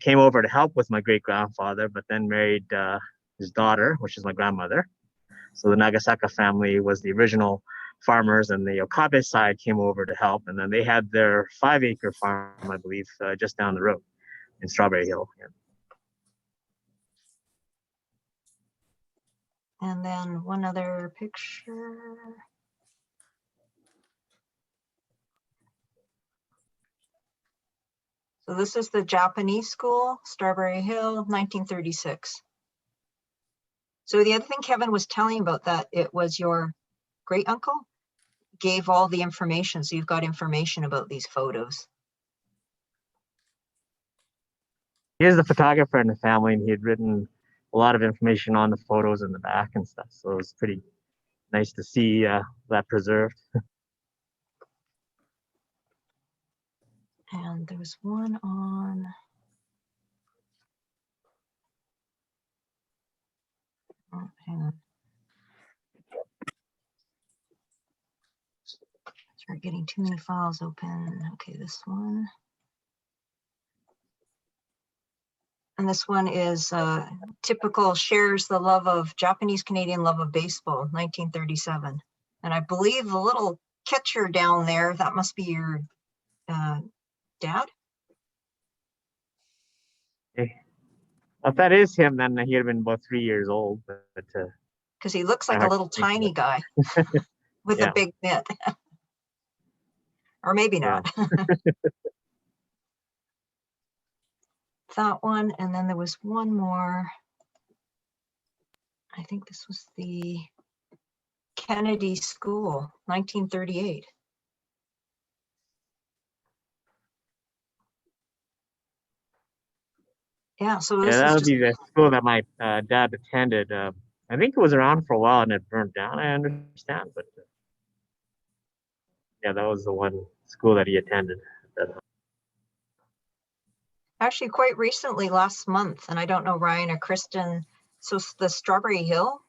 came over to help with my great grandfather, but then married his daughter, which is my grandmother. So the Nagasaka family was the original farmers, and the Okabe side came over to help. And then they had their 5-acre farm, I believe, just down the road in Strawberry Hill. Yeah. And then one other picture. So this is the Japanese school, Strawberry Hill, 1936. So the other thing Kevin was telling about that, it was your great uncle gave all the information. So you've got information about these photos. He is the photographer in the family, and he had written a lot of information on the photos in the back and stuff. So it was pretty nice to see that preserved. And there was one on. Oh, hang on. Start getting too many files open. Okay, this one. And this one is typical, shares the love of Japanese Canadian love of baseball, 1937. And I believe the little catcher down there, that must be your dad? Okay. If that is him, then he'd have been about 3 years old. Because he looks like a little tiny guy with a big mitt. Or maybe not. That one, and then there was one more. I think this was the Kennedy School, 1938. Yeah, so this that is would be the school that my dad attended. I think it was around for a while and it burned down, I understand, but yeah, that was the one school that he attended. actually quite recently, last month, and I don't know, Ryan or Kristen, so the Strawberry Hill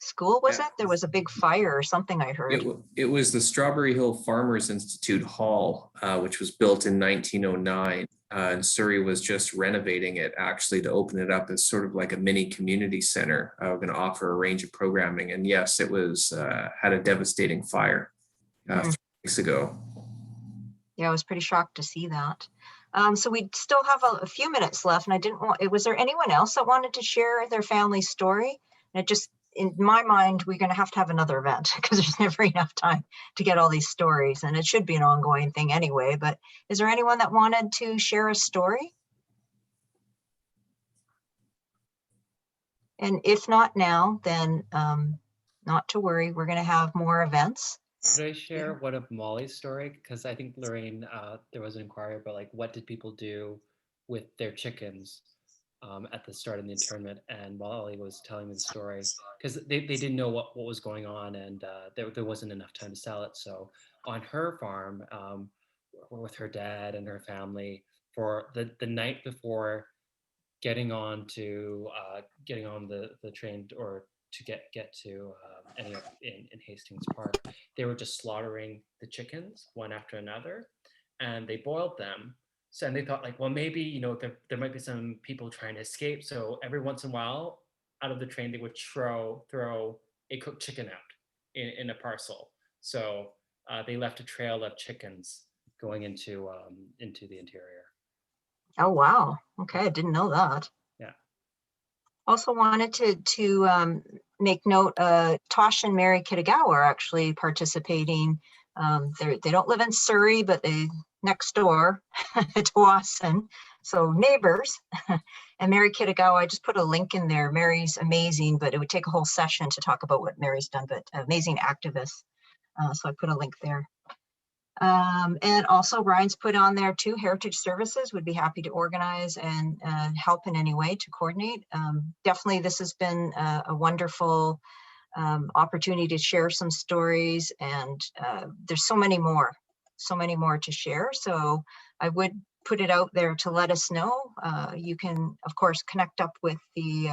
school, was it? There was a big fire or something, I heard. It was the Strawberry Hill Farmers Institute Hall, which was built in 1909. And Surrey was just renovating it actually to open it up as sort of like a mini community center. We're going to offer a range of programming. And yes, it was had a devastating fire 3 weeks ago. Yeah, I was pretty shocked to see that. So we still have a few minutes left, and I didn't want, was there anyone else that wanted to share their family story? And it just, in my mind, we're going to have another event because there's never enough time to get all these stories, and it should be an ongoing thing anyway. But is there anyone that wanted to share a story? And if not now, then not to worry, we're going to have more events. Could I share one of Molly's story? Because I think Lorraine, there was an inquiry about like what did people do with their chickens at the start of the internment, and Molly was telling me the story because they didn't know what was going on, and there wasn't enough time to sell it. So on her farm, with her dad and her family, for the night before getting on the train or to get to any in Hastings Park, they were just slaughtering the chickens one after another, and they boiled them. So, and they thought like, well, maybe, you know, there might be some people trying to escape. So every once in a while, out of the train, they would throw a cooked chicken out in a parcel. So they left a trail of chickens going into the interior. Oh, wow. Okay, I didn't know that. Yeah. Also wanted to make note, Tosh and Mary Kitagawa are actually participating. They don't live in Surrey, but they next door to Wasson, so neighbors. And Mary Kitagawa, I just put a link in there. Mary's amazing, but it would take a whole session to talk about what Mary's done, but amazing activist. So I put a link there. And also Ryan's put on there too, Heritage Services would be happy to organize and help in any way to coordinate. Definitely this has been a wonderful opportunity to share some stories, and there's so many more to share. So I would put it out there to let us know. You can, of course, connect up with the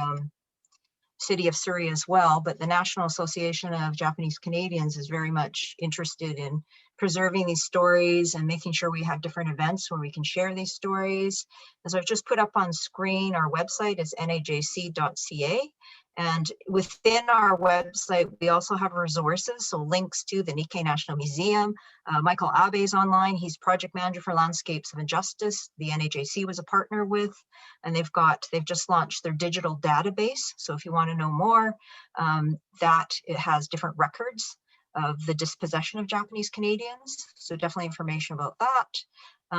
City of Surrey as well, but the National Association of Japanese Canadians is very much interested in preserving these stories and making sure we have different events where we can share these stories. As I've just put up on screen, our website is najc.ca. And within our website, we also have resources, so links to the Nikkei National Museum. Michael Abe is online. He's project manager for Landscapes of Injustice. The NAJC was a partner with, and they've just launched their digital database. So if you want to know more, it has different records of the dispossession of Japanese Canadians. So definitely information about that.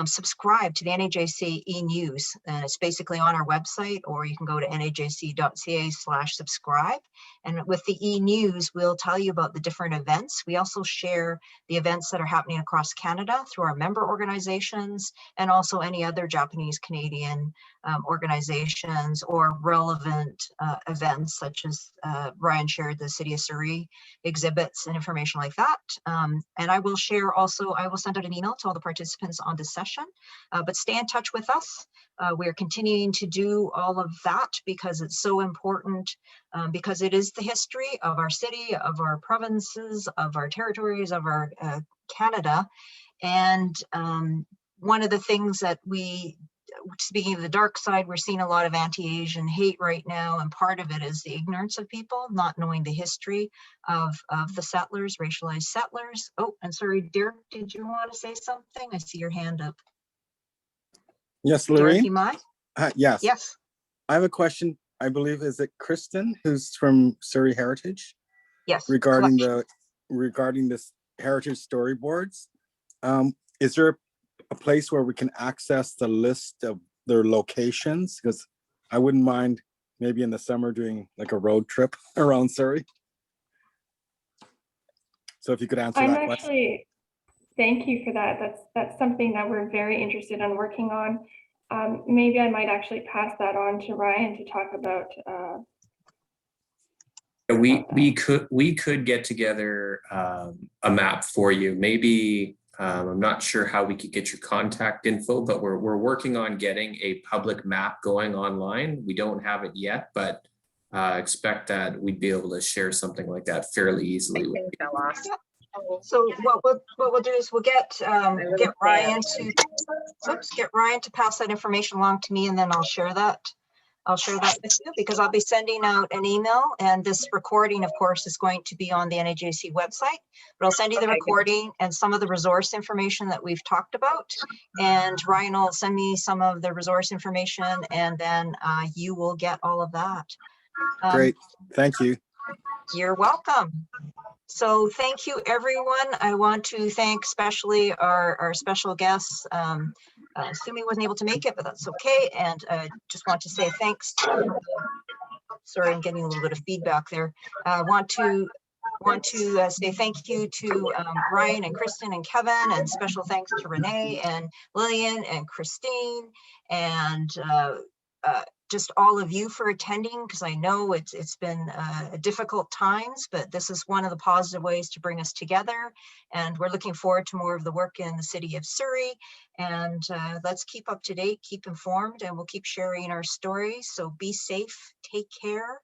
Subscribe to the NAJC e-news, and it's basically on our website, or you can go to najc.ca/subscribe. And with the e-news, we'll tell you about the different events. We also share the events that are happening across Canada through our member organizations, and also any other Japanese Canadian organizations or relevant events, such as Ryan shared the City of Surrey exhibits and information like that. And I will share also, I will send out an email to all the participants on this session, but stay in touch with us. We're continuing to do all of that because it's so important, because it is the history of our city, of our provinces, of our territories, of our Canada. And one of the things that speaking of the dark side, we're seeing a lot of anti-Asian hate right now, and part of it is the ignorance of people not knowing the history of the settlers, racialized settlers. Oh, and sorry, Derek, did you want to say something? I see your hand up. Yes, Lorraine. Yes. Yes. I have a question. I believe, is it Kristin, who's from Surrey Heritage? Yes. Regarding this heritage storyboards. Is there a place where we can access the list of their locations? Because I wouldn't mind maybe in the summer doing like a road trip around Surrey. So if you could answer that question. Thank you for that. That's something that we're very interested in working on. Maybe I might actually pass that on to Ryan to talk about. We could get together a map for you. Maybe I'm not sure how we could get your contact info, but we're working on getting a public map going online. We don't have it yet, but expect that we'd be able to share something like that fairly easily. So what we'll do is we'll get Ryan to pass that information along to me, and then I'll share that. I'll share that with you because I'll be sending out an email, and this recording, of course, is going to be on the NAJC website, but I'll send you the recording and some of the resource information that we've talked about. And Ryan will send me some of the resource information, and then you will get all of that. Great, thank you. You're welcome. So thank you, everyone. I want to thank especially our special guests. SUMI wasn't able to make it, but that's okay. And just want to say thanks to, sorry, I'm getting a little bit of feedback there. Want to say thank you to Ryan and Kristin and Kevin, and special thanks to Renee and Lillian and Christine, and just all of you for attending, because I know it's been difficult times, but this is one of the positive ways to bring us together. And we're looking forward to more of the work in the city of Surrey. And let's keep up to date, keep informed, and we'll keep sharing our stories. So be safe, take care,